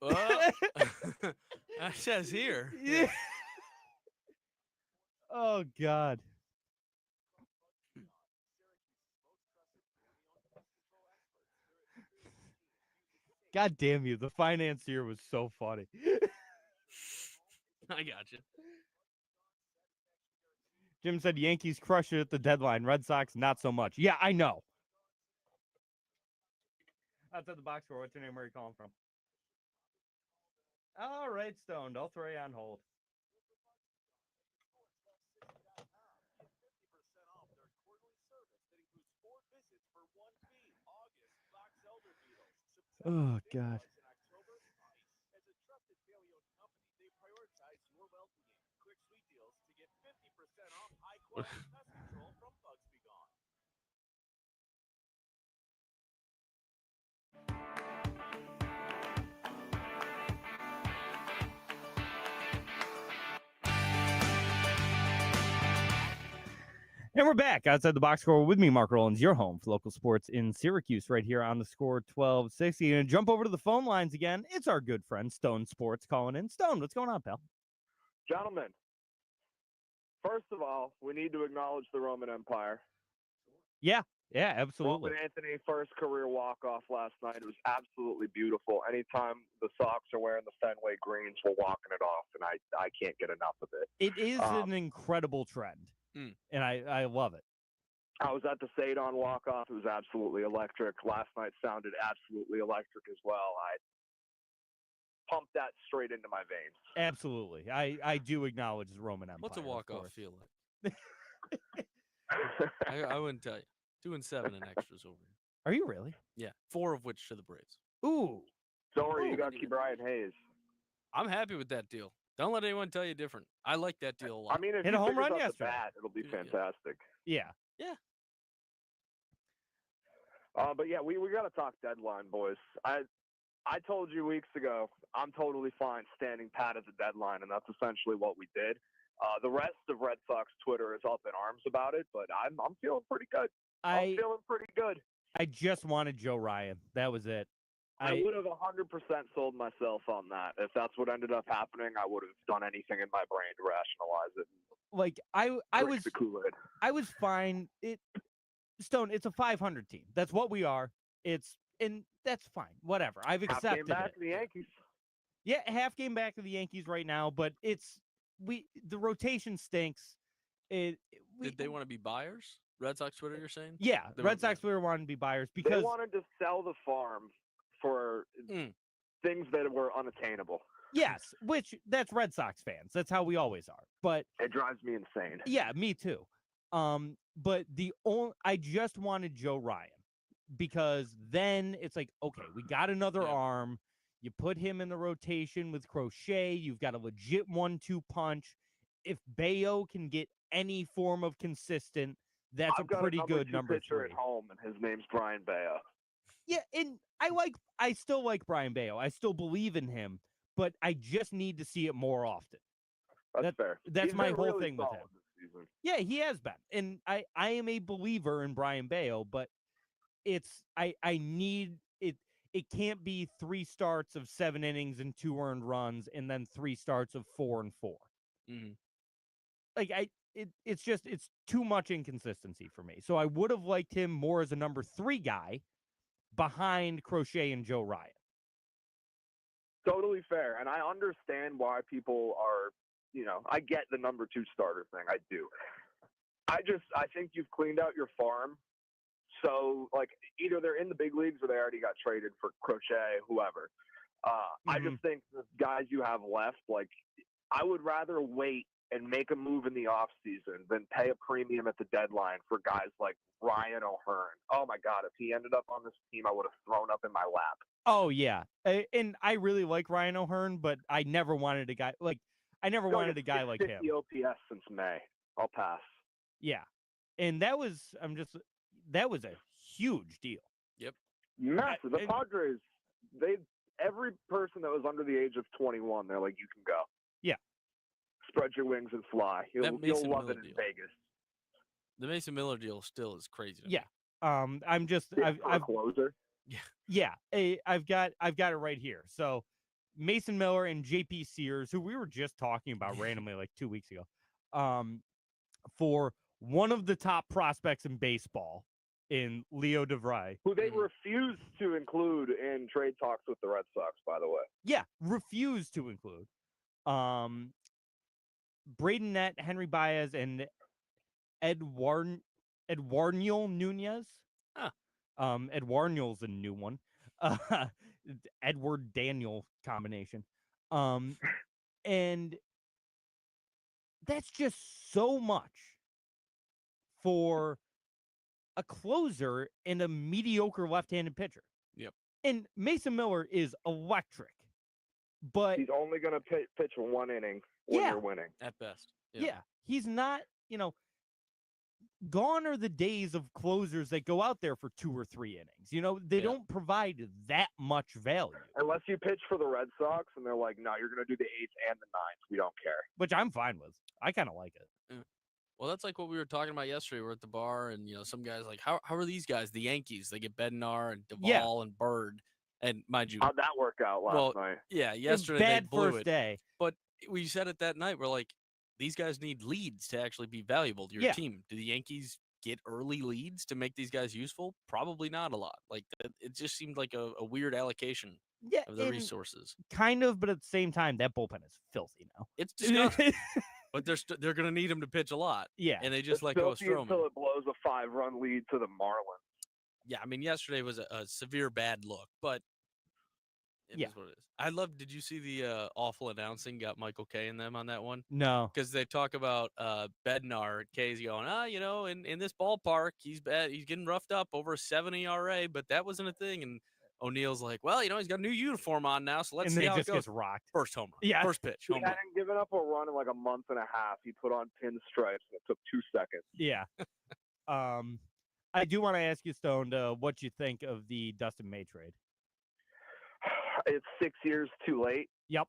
That says here. Yeah. Oh God. God damn you! The financier was so funny. I got you. Jim said Yankees crush it at the deadline. Red Sox, not so much. Yeah, I know. Outside the box score, what's your name? Where are you calling from? All right, Stoned. I'll throw you on hold. Oh, God. And we're back outside the box score with me, Mark Rowlands, your home for local sports in Syracuse, right here on the Score 1260. And jump over to the phone lines again. It's our good friend Stone Sports calling in. Stone, what's going on, pal? Gentlemen, first of all, we need to acknowledge the Roman Empire. Yeah, absolutely. Roman Anthony, first career walk-off last night. It was absolutely beautiful. Anytime the Sox are wearing the Fenway greens, we're walking it off, and I can't get enough of it. It is an incredible trend. And I love it. I was at the Sadon walk-off. It was absolutely electric. Last night sounded absolutely electric as well. I pumped that straight into my veins. Absolutely. I do acknowledge the Roman Empire. What's a walk-off feel like? I wouldn't tell you. 2-7 in extras over here. Are you really? Yeah. 4 of which to the Braves. Ooh. Don't worry, you got Brian Hayes. I'm happy with that deal. Don't let anyone tell you different. I like that deal a lot. I mean, if hit you a home run up yesterday. the bat, it'll be fantastic. Yeah. But yeah, we got to talk deadline, boys. I told you weeks ago, I'm totally fine standing pat at the deadline, and that's essentially what we did. The rest of Red Sox Twitter is up in arms about it, but I'm feeling pretty good. I'm feeling pretty good. I just wanted Joe Ryan. That was it. I would have 100% sold myself on that. If that's what ended up happening, I would have done anything in my brain to rationalize it. Like Drink the Kool-Aid. I was fine. Stone, it's a 500 team. That's what we are. And that's fine. Whatever. I've accepted Half game back it. to the Yankees. Yeah, half game back to the Yankees right now, but the rotation stinks. Did they want to be buyers? Red Sox Twitter, you're saying? Yeah, Red Sox Twitter wanted to be buyers because they wanted to sell the farm for things that were unattainable. Yes, which that's Red Sox fans. That's how we always are. But it drives me insane. Yeah, me too. But I just wanted Joe Ryan because then it's like, okay, we got another arm. You put him in the rotation with Crochet. You've got a legit 1-2 punch. If Bayo can get any form of consistent, that's I've got pretty a good number pitcher 3 at home, and his name's Brian Bayo. Yeah, and I still like Brian Bayo. I still believe in him, but I just need to see it more often. That's fair. That's my whole really thing with him. this season. Yeah, he has been. And I am a believer in Brian Bayo, but I need it. It can't be 3 starts of 7 innings and 2 earned runs and then 3 starts of 4 and 4. Mm-hmm. Like it's too much inconsistency for me. So I would have liked him more as a number 3 guy behind Crochet and Joe Ryan. Totally fair. And I understand why people are, I get the number 2 starter thing. I do. I think you've cleaned out your farm. So, like, either they're in the big leagues or they already got traded for Crochet, whoever. I just think the guys you have left, like, I would rather wait and make a move in the offseason than pay a premium at the deadline for guys like Ryan O'Hearn. Oh, my God. If he ended up on this team, I would have thrown up in my lap. Oh, yeah. And I really like Ryan O'Hearn, but I never wanted a guy like him. OPS since May. I'll pass. Yeah. And that was a huge deal. Yep. Massive. The Padres, every person that was under the age of 21, they're like, you can go. Yeah. Spread your wings and fly. You'll love it in Vegas. The Mason Miller deal still is crazy. Yeah. I've closer. Yeah. I've got it right here. So Mason Miller and JP Sears, who we were just talking about randomly like 2 weeks ago, for one of the top prospects in baseball in Leo DeVry. Who they refused to include in trade talks with the Red Sox, by the way. Yeah, refused to include. Braden Nett, Henry Baez, and Eduardo Nunez. Huh. Eduardo's a new one. Edward Daniel combination. And that's just so much for a closer and a mediocre left-handed pitcher. Yep. And Mason Miller is electric, but he's only going to pitch 1 inning when you're winning. At best. Yeah. He's not, gone are the days of closers that go out there for 2 or 3 innings. They don't provide that much value. Unless you pitch for the Red Sox and they're like, no, you're going to do the 8th and the 9th. We don't care. Which I'm fine with. I kind of like it. Yeah. Well, that's like what we were talking about yesterday. We're at the bar, and some guys like, how are these guys? The Yankees, they get Bednar and Duvall and Bird, and mind you, how'd that work out last night? Yeah, yesterday bad they blew first it. Day, but we said it that night. We're like, these guys need leads to actually be valuable to your team. Do the Yankees get early leads to make these guys useful? Probably not a lot. Like it just seemed like a weird allocation of the resources. Kind of, but at the same time, that bullpen is filthy now. It's disgusting. But they're going to need him to pitch a lot. Yeah. And they just let go of Stroman. Until it blows a 5-run lead to the Marlins. Yeah, I mean, yesterday was a severe bad look, but it is what it is. Did you see the awful announcing got Michael Kay and them on that one? No. Because they talk about Bednar. Kay's going, in this ballpark, he's bad. He's getting roughed up over a 7 ERA, but that wasn't a thing. And O'Neill's like, well, he's got a new uniform on now, so let's see how it goes. Gets rocked. First home run. Yeah. First pitch. He hadn't given up a run in like a month and a half. He put on pinstripes, and it took 2 seconds. Yeah. I do want to ask you, Stone, what you think of the Dustin May trade. It's 6 years too late. Yep.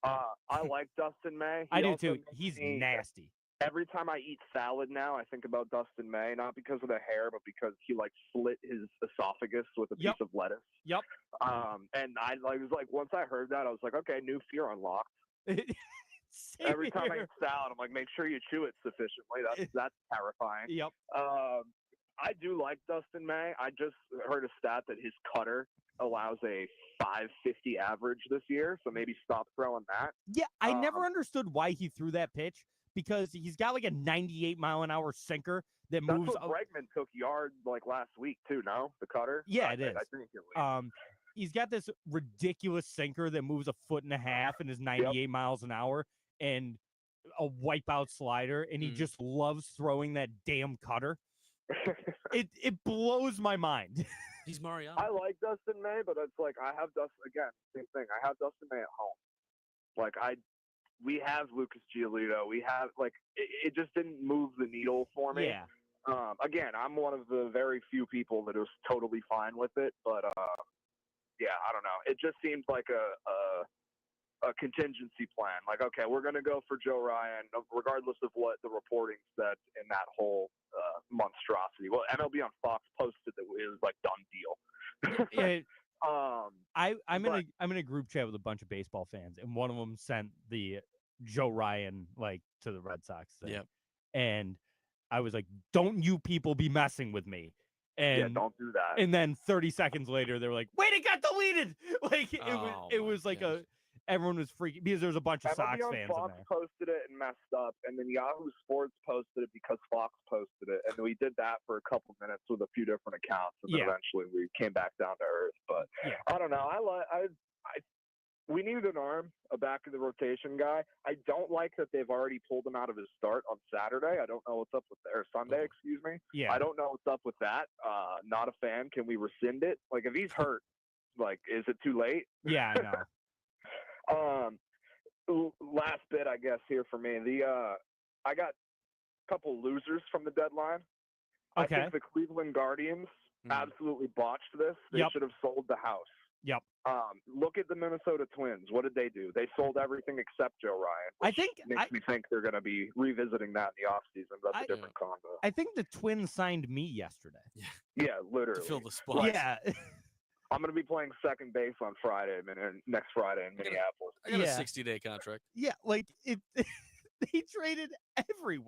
I like Dustin May. I He do also too. makes He's me- nasty. Every time I eat salad now, I think about Dustin May, not because of the hair, but because he like slit his esophagus with a Yep. piece of lettuce. Yep. And I was like, once I heard that, I was like, okay, new fear unlocked. Same Every time I here. eat salad, I'm like, make sure you chew it sufficiently. That's terrifying. Yep. I do like Dustin May. I just heard a stat that his cutter allows a 550 average this year, so maybe stop throwing that. Yeah, I never understood why he threw that pitch because he's got like a 98-mile-an-hour sinker that That's moves. what Bregman took yard like last week too. No, the cutter. Yeah, it is. I think it was. He's got this ridiculous sinker that moves 1.5 feet and is 98 miles an hour, and a wipeout slider, and he just loves throwing that damn cutter. It blows my mind. He's Mariano. I like Dustin May, but it's like I have same thing. I have Dustin May at home. Like we have Lucas Giolito. We have it just didn't move the needle for me. Yeah. Again, I'm one of the very few people that was totally fine with it, but yeah, I don't know. It just seems like a contingency plan. Like, okay, we're going to go for Joe Ryan, regardless of what the reporting said in that whole monstrosity. Well, MLB on Fox posted that it was like done deal. I'm in a group chat with a bunch of baseball fans, and one of them sent the Joe Ryan to the Red Sox thing. Yep. And I was like, "Don't you people be messing with me." And yeah, don't do that. And then 30 seconds later, they were like, "Wait, it got deleted!" It was like everyone was freaking because there was a bunch of Sox fans Fox in there. posted it and messed up, and then Yahoo Sports posted it because Fox posted it, and we did that for a couple minutes with a few different accounts, and then eventually we came back down to earth. But I don't know. We needed an arm, a back of the rotation guy. I don't like that they've already pulled him out of his start on Saturday. I don't know what's up with or Sunday, excuse me. Yeah. I don't know what's up with that. Not a fan. Can we rescind it? Like, if he's hurt, is it too late? Yeah, I know. Last bit, I guess, here for me. I got a couple losers from the deadline. Okay. I think the Cleveland Guardians absolutely botched this. They should have sold the house. Yep. Look at the Minnesota Twins. What did they do? They sold everything except Joe Ryan. Which makes me think they're going to be revisiting that in the offseason. That's a different combo. I think the Twins signed me yesterday. Yeah, literally. To fill the spot. Yeah. I'm going to be playing second base on Friday, next Friday in Minneapolis. I got a 60-day contract. Yeah, they traded everyone.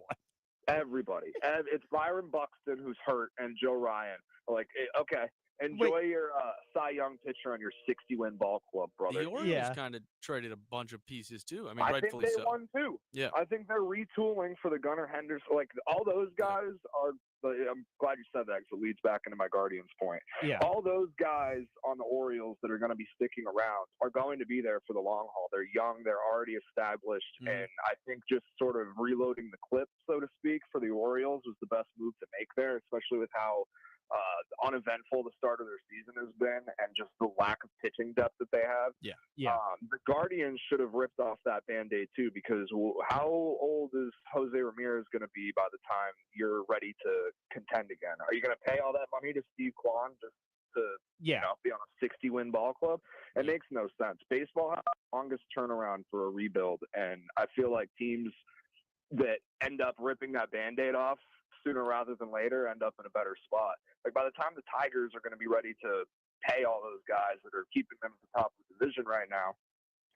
Everybody. It's Byron Buxton who's hurt and Joe Ryan. Okay. Enjoy your Cy Young pitcher on your 60-win ball club, brother. The Orioles kind of traded a bunch of pieces too. I mean, rightfully think they so. won too. Yeah. I think they're retooling for the Gunnar Henderson. All those guys are. I'm glad you said that because it leads back into my Guardians point. Yeah. All those guys on the Orioles that are going to be sticking around are going to be there for the long haul. They're young. They're already established, and I think just sort of reloading the clip, so to speak, for the Orioles was the best move to make there, especially with how uneventful the start of their season has been and just the lack of pitching depth that they have. Yeah. The Guardians should have ripped off that Band-Aid too, because how old is Jose Ramirez going to be by the time you're ready to contend again? Are you going to pay all that money to Steve Kwan just to be on a 60-win ball club? It makes no sense. Baseball has the longest turnaround for a rebuild, and I feel like teams that end up ripping that Band-Aid off sooner rather than later end up in a better spot. By the time the Tigers are going to be ready to pay all those guys that are keeping them at the top of the division right now,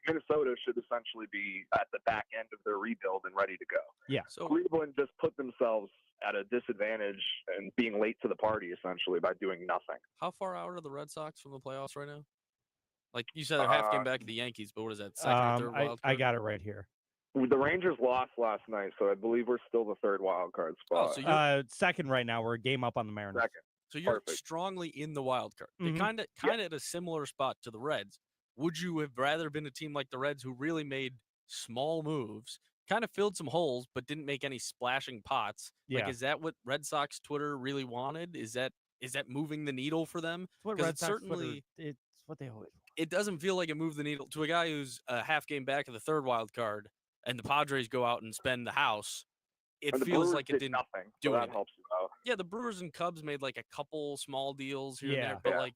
Minnesota should essentially be at the back end of their rebuild and ready to go. Yeah. So Cleveland just put themselves at a disadvantage and being late to the party essentially by doing nothing. How far out are the Red Sox from the playoffs right now? Like you said, they're half game back at the Yankees, but what is that, second or third wild card? I got it right here. The Rangers lost last night, so I believe we're still the third wild card spot. So you're second right now. We're a game up on the Mariners. Second. So you're strongly in the wild card. They're kind of at a similar spot to the Reds. Would you have rather been a team like the Reds who really made small moves, kind of filled some holes, but didn't make any splashing pots? Yeah. Is that what Red Sox Twitter really wanted? Is that moving the needle for them? It's what Red Sox Twitter, it's what they always want. It doesn't feel like it moved the needle to a guy who's a half game back of the third wild card, and the Padres go out and spend the house. It feels like it didn't nothing, do so anything. that helps you out. Yeah, the Brewers and Cubs made a couple small deals here and there, but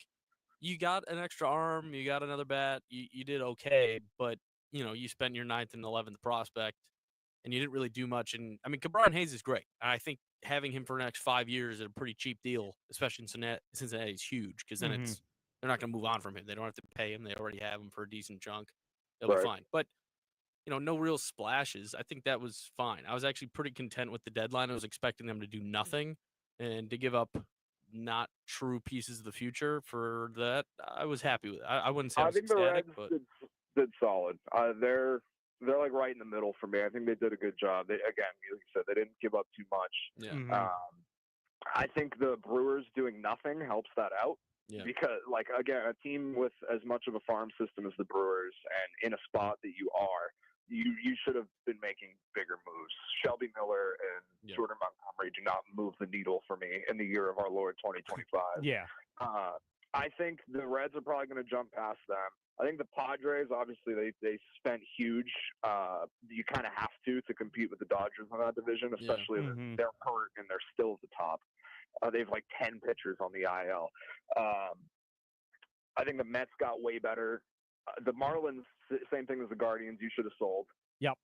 you got an extra arm, you got another bat, you did okay, but you spent your 9th and 11th prospect, and you didn't really do much. And I mean, Cabron Hayes is great. And I think having him for the next 5 years at a pretty cheap deal, especially in Cincinnati, is huge because then they're not going to move on from him. They don't have to pay him. They already have him for a decent chunk. They'll be fine. But no real splashes. I think that was fine. I was actually pretty content with the deadline. I was expecting them to do nothing and to give up not true pieces of the future for that. I was happy with it. I wouldn't say I was think ecstatic, the but Reds did solid. They're like right in the middle for me. I think they did a good job. They, again, like you said, they didn't give up too much. yeah. I think the Brewers doing nothing helps that out. Yeah. Because, like, again, a team with as much of a farm system as the Brewers and in a spot that you are, you should have been making bigger moves. Shelby Miller and Jordan Montgomery do not move the needle for me in the year of our Lord 2025. Yeah. I think the Reds are probably going to jump past them. I think the Padres, obviously, they spent huge. You kind of have to compete with the Dodgers in that division, especially if they're hurt and they're still at the top. They have like 10 pitchers on the IL. I think the Mets got way better. The Marlins, same thing as the Guardians. You should have sold. Yep.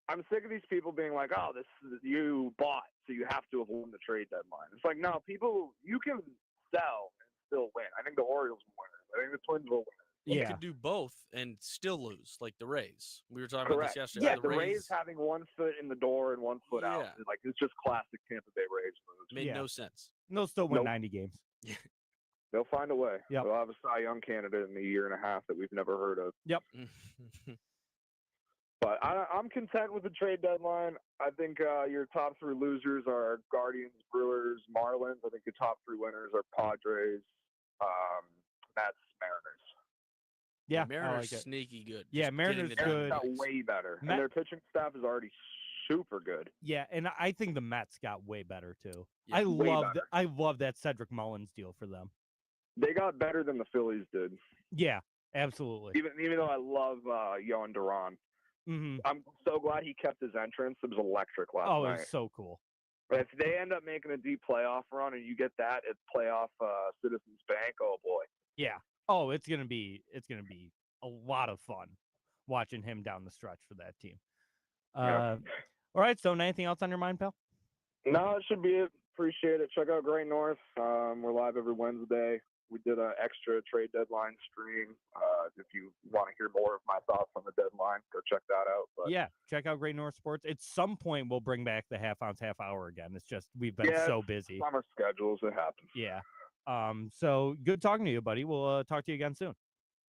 I'm sick of these people being like, "Oh, this you bought, so you have to have won the trade deadline." It's like, no, you can sell and still win. I think the Orioles will win. I think the Twins will win. You could do both and still lose, like the Rays. We were talking Correct. about this yesterday. Yeah, the Rays having 1 foot in the door and 1 foot out. Like, it's just classic Tampa Bay Rays moves. Made no sense. And they'll still win 90 games. They'll find a way. Yep. They'll have a Cy Young candidate in a year and a half that we've never heard of. Yep. But I'm content with the trade deadline. I think your top 3 losers are Guardians, Brewers, Marlins. I think your top 3 winners are Padres, Mets, Mariners. Yeah, Mariners like sneaky good. Yeah, Just Mariners getting good. Got way better, and their pitching staff is already super good. Yeah, and I think the Mets got way better too. Yeah, I love that Cedric Mullins deal for them. They got better than the Phillies did. Yeah, absolutely. Even though I love Yohan Duran. I'm so glad he kept his entrance. It was electric last night. Oh, it was so cool. But if they end up making a deep playoff run and you get that at playoff Citizens Bank, oh boy. Yeah. Oh, it's gonna be a lot of fun watching him down the stretch for that team. All right, so anything else on your mind, pal? No, it should be it. Appreciate it. Check out Great North. We're live every Wednesday. We did an extra trade deadline stream. If you want to hear more of my thoughts on the deadline, go check that out. But yeah, check out Great North Sports. At some point, we'll bring back the half ounce, half hour again. It's just we've been so busy. Summer schedules, it happens. Yeah. So good talking to you, buddy. We'll talk to you again soon.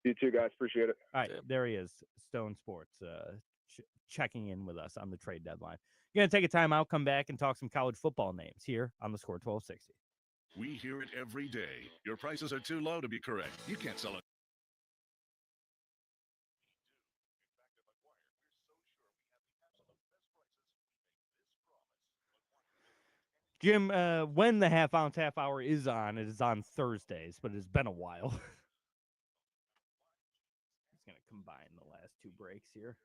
You too, guys. Appreciate it. All right, there he is, Stone Sports, checking in with us on the trade deadline. You're gonna take a time out, come back, and talk some college football names here on the Score 1260. We hear it every day. Your prices are too low to be correct. You can't sell it. Jim, when the half ounce, half hour is on, it is on Thursdays, but it's been a while. It's going to combine the last 2 breaks here.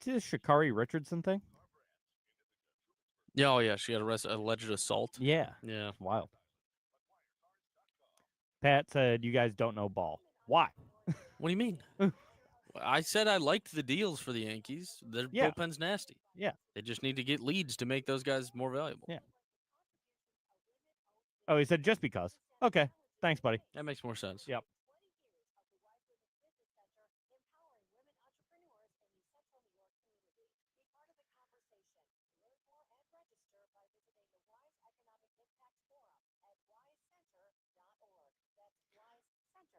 This Sha'Carri Richardson thing? Yeah, oh yeah, she had alleged assault. Yeah. Yeah. Wild. Pat said you guys don't know ball. Why? What do you mean? I said I liked the deals for the Yankees. Their bullpen's nasty. Yeah. They just need to get leads to make those guys more valuable. Yeah. Oh, he said just because. Okay. Thanks, buddy. That makes more sense. Yep.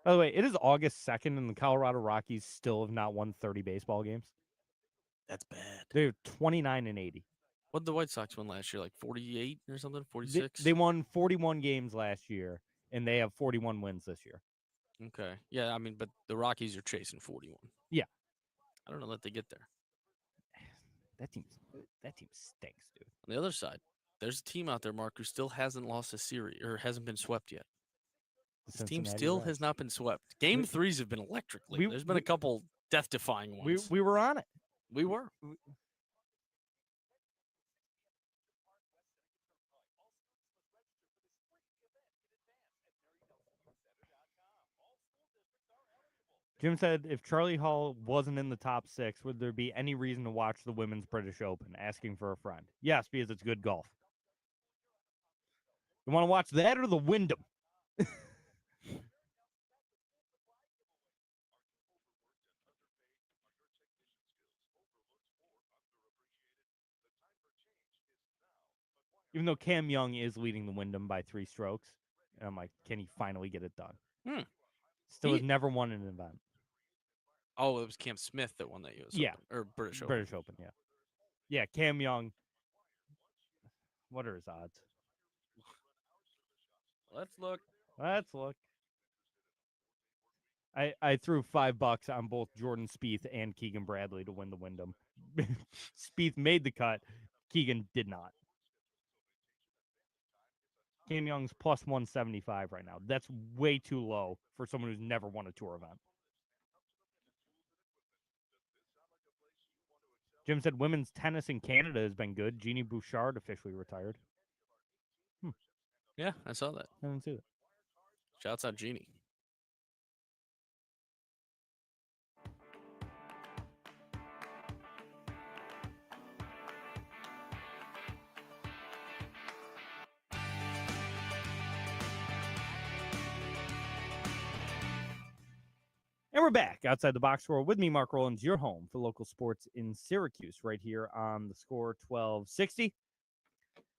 By the way, it is August 2nd, and the Colorado Rockies still have not won 30 baseball games. That's bad. They're 29-80. What did the White Sox win last year? Like 48 or something? 46? They won 41 games last year, and they have 41 wins this year. Okay. Yeah, I mean, but the Rockies are chasing 41. Yeah. I don't know that they get there. That team stinks, dude. On the other side, there's a team out there, Mark, who still hasn't lost a series or hasn't been swept yet. The This team Cincinnati still Reds. has not been swept. Game threes have been electric lately. There's been a couple death-defying ones. We were on it. We were. Jim said, if Charlie Hall wasn't in the top 6, would there be any reason to watch the Women's British Open? Asking for a friend. Yes, because it's good golf. You want to watch that or the Wyndham? Even though Cam Young is leading the Wyndham by 3 strokes. And I'm like, can he finally get it done? Still has never won an event. Oh, it was Cam Smith that won that U.S. Yeah. Open. Or British Open. British Open, yeah. Yeah, Cam Young. What are his odds? Let's look. I threw $5 on both Jordan Spieth and Keegan Bradley to win the Wyndham. Spieth made the cut. Keegan did not. Cam Young's plus 175 right now. That's way too low for someone who's never won a tour event. Jim said women's tennis in Canada has been good. Jeannie Bouchard officially retired. Yeah, I saw that. I didn't see that. Shouts out Jeannie. And we're back outside the box score with me, Mark Rowlands, your home for local sports in Syracuse, right here on the Score 1260.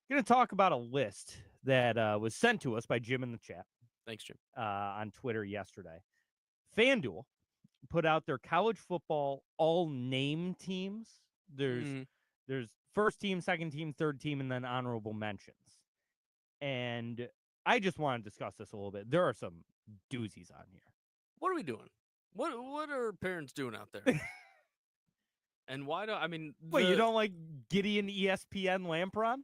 Going to talk about a list that was sent to us by Jim in the chat. Thanks, Jim. On Twitter yesterday. FanDuel put out their college football all-name teams. There's first team, second team, third team, and then honorable mentions. And I just want to discuss this a little bit. There are some doozies on here. What are we doing? What are parents doing out there? And why do I mean? Wait, you don't like Gideon ESPN Lampron?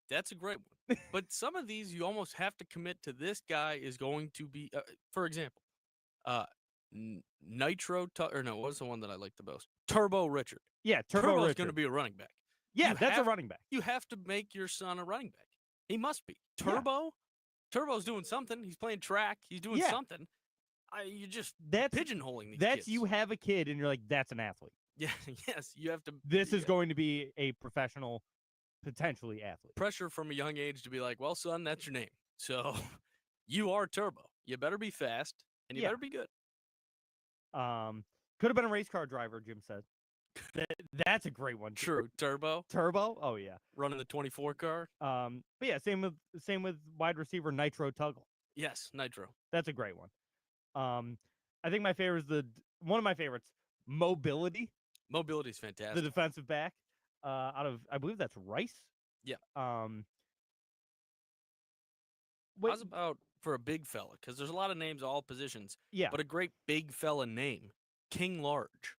That's a great one. But some of these you almost have to commit to. This guy is going to be, for example, Nitro. Or no, what's the one that I like the most? Turbo Richard. Yeah, Turbo's Richard. going to be a running back. Yeah, that's a running back. You have to make your son a running back. He must be. Turbo. Yeah. Turbo's doing something. He's playing track. He's doing something. You just pigeonholing these kids. You have a kid and you're like, that's an athlete. Yeah, yes, you have to. This is going to be a professional, potentially athlete. Pressure from a young age to be like, well, son, that's your name. So you are Turbo. You better be fast and you better be good. Could have been a race car driver, Jim said. That's a great one. True. Turbo. Oh yeah. Running the 24 car. But yeah, same with wide receiver Nitro Tuggle. Yes, Nitro. That's a great one. I think my favorite is one of my favorites, Mobility. Mobility is fantastic. The defensive back, out of I believe that's Rice. Yeah. How's about for a big fella? Because there's a lot of names, all positions. Yeah. But a great big fella name, King Large.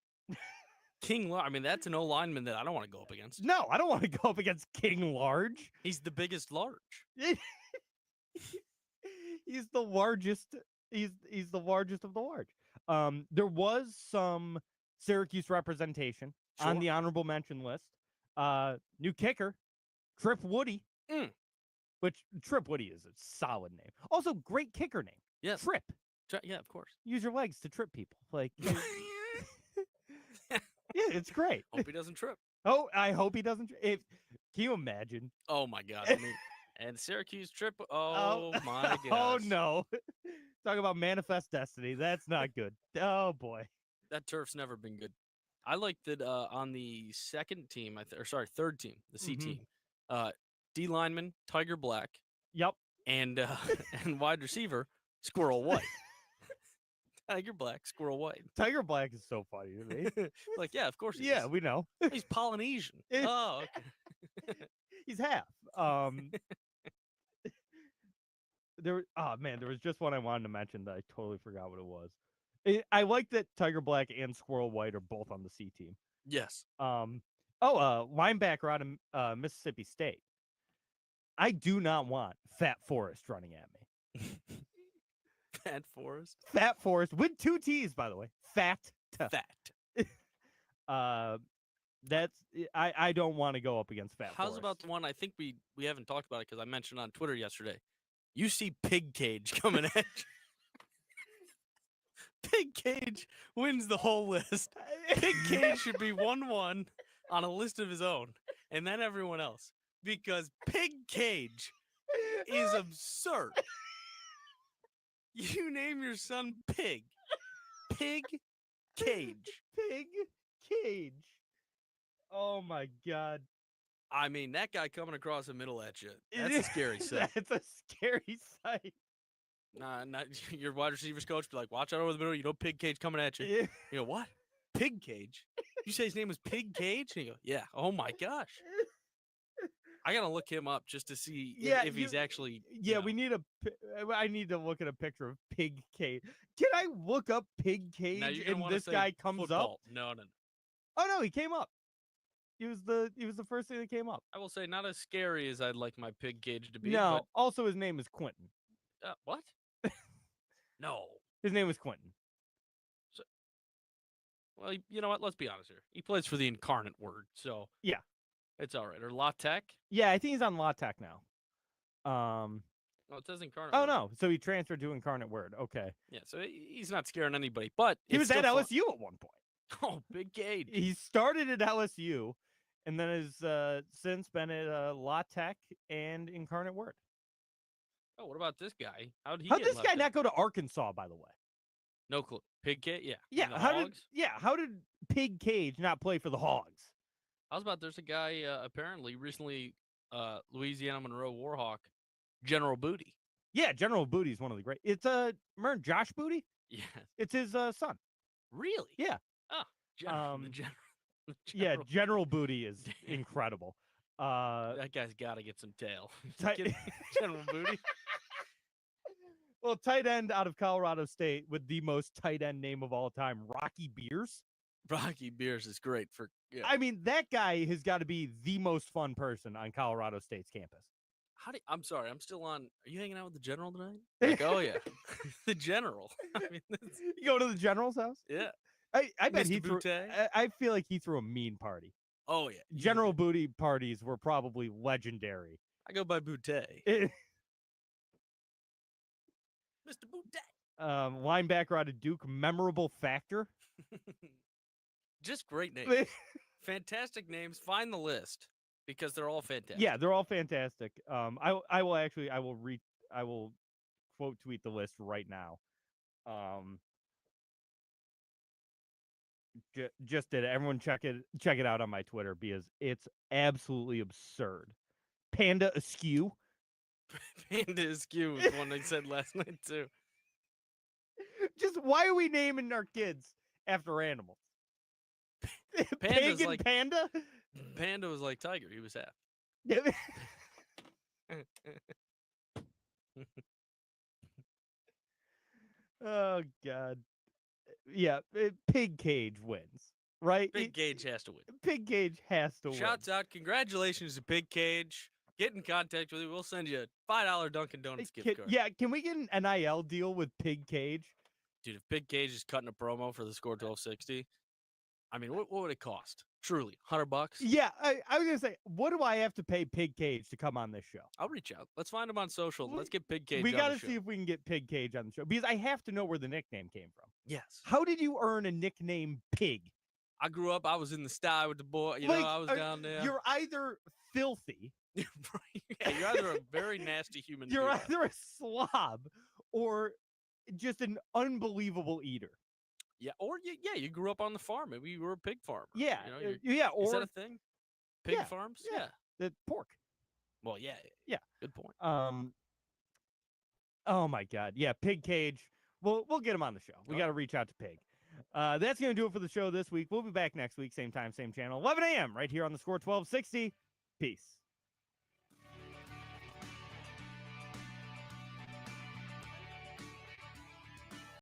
King Large. I mean, that's an O-lineman that I don't want to go up against. No, I don't want to go up against King Large. He's the biggest large. He's the largest. He's the largest of the large. There was some Syracuse representation on the honorable mention list. New kicker, Trip Woody. Which Trip Woody is a solid name. Also, great kicker name. Yes. Trip. Yeah, of course. Use your legs to trip people. Like, yeah, it's great. Hope he doesn't trip. Oh, I hope he doesn't. Can you imagine? Oh my God! I mean, and Syracuse trip. Oh my God! Oh no! Talk about manifest destiny. That's not good. Oh boy, that turf's never been good. I like that on the second team, third team, the C team. D lineman Tiger Black. Yep. And wide receiver Squirrel White. Tiger Black, Squirrel White. Tiger Black is so funny to me. Like, yeah, of course he is. Yeah, we know. He's Polynesian. Oh, okay. He's half. There was just one I wanted to mention that I totally forgot what it was. I like that Tiger Black and Squirrel White are both on the C team. Yes. Linebacker out of Mississippi State. I do not want Fat Forrest running at me. Fat Forest. Fat Forrest with 2 T's, by the way. Fat. That's I don't want to go up against Fat How's Forrest. about the one I think we haven't talked about it because I mentioned on Twitter yesterday. You see Pig Cage coming at you. Pig Cage wins the whole list. Pig Cage should be 1-1 on a list of his own, and then everyone else. Because Pig Cage is absurd. You name your son Pig. Pig Cage. Pig Cage. Oh my God. I mean, that guy coming across the middle at you. That's a scary sight. That's a scary sight. Nah, not your wide receivers coach be like, watch out over the middle. You know, Pig Cage coming at you. Yeah. You go, what? Pig Cage? You say his name was Pig Cage? And you go, yeah. Oh my gosh. I gotta look him up just to see if he's actually. Yeah, we need I need to look at a picture of Pig Cage. Can I look up Pig Cage and this guy comes football. up? No. Oh no, he came up. He was the first thing that came up. I will say, not as scary as I'd like my Pig Cage to be. No. Also, his name is Quentin. What? No. His name was Quentin. So, well, you know what? Let's be honest here. He plays for the Incarnate Word, so yeah, it's all right. Or La Tech. Yeah, I think he's on La Tech now. Oh, it says Incarnate. Oh Word. No, so he transferred to Incarnate Word. Okay. Yeah, so he's not scaring anybody, but he was at LSU at one point. Oh, Big Cage. He started at LSU, and then has since been at La Tech and Incarnate Word. Oh, what about this guy? How'd this guy not go to Arkansas, by the way? No clue. Pig Cage? Yeah. Yeah. How did Pig Cage not play for the Hogs? How's about there's a guy apparently recently Louisiana Monroe Warhawk, General Booty. Yeah, General Booty is one of the great. It's remember Josh Booty? Yeah. It's his son. Really? Yeah. Oh, the General. Yeah, General Booty is incredible. That guy's got to get some tail. General Booty. Well, tight end out of Colorado State with the most tight end name of all time, Rocky Beers. Rocky Beers is great for. Yeah. I mean, that guy has got to be the most fun person on Colorado State's campus. I'm sorry, I'm still on. Are you hanging out with the General tonight? Like, oh yeah, the General. I mean, you go to the General's house? Yeah. I bet Mr. he threw. I feel like he threw a mean party. Oh yeah. General Booty parties were probably legendary. I go by Boutte. Mr. Boutte. Linebacker out of Duke, memorable factor. Just great names. Fantastic names. Find the list because they're all fantastic. Yeah, they're all fantastic. I will quote tweet the list right now. Just did it. Everyone check it out on my Twitter because it's absolutely absurd. Panda Askew. Panda Askew was one they said last night too. Just why are we naming our kids after animals? Pagan like Panda? Panda was like Tiger. He was half. Oh, God. Yeah, Pig Cage wins, right? Pig Cage has to win. Pig Cage has to win. Shouts out. Congratulations to Pig Cage. Get in contact with you. We'll send you a $5 Dunkin' Donuts gift card. Yeah, can we get an NIL deal with Pig Cage? Dude, if Pig Cage is cutting a promo for the Score 1260, I mean, what would it cost? Truly, $100? Yeah, I was going to say, what do I have to pay Pig Cage to come on this show? I'll reach out. Let's find him on social. Let's get Pig Cage We on got the to show. see if we can get Pig Cage on the show because I have to know where the nickname came from. Yes. How did you earn a nickname Pig? I grew up, I was in the style with the boy. You know, I was down there. You're either filthy. Yeah, you're either a very nasty human being. You're either a slob or just an unbelievable eater. Yeah, or you grew up on the farm. Maybe you were a pig farmer. Yeah, you know, yeah. Or is that a thing? Pig yeah, farms? Yeah, the pork. Well, yeah. Good point. Oh my God, yeah, Pig Cage. We'll get him on the show. We got to reach out to Pig. That's gonna do it for the show this week. We'll be back next week, same time, same channel, 11 a.m. right here on the Score 1260. Peace.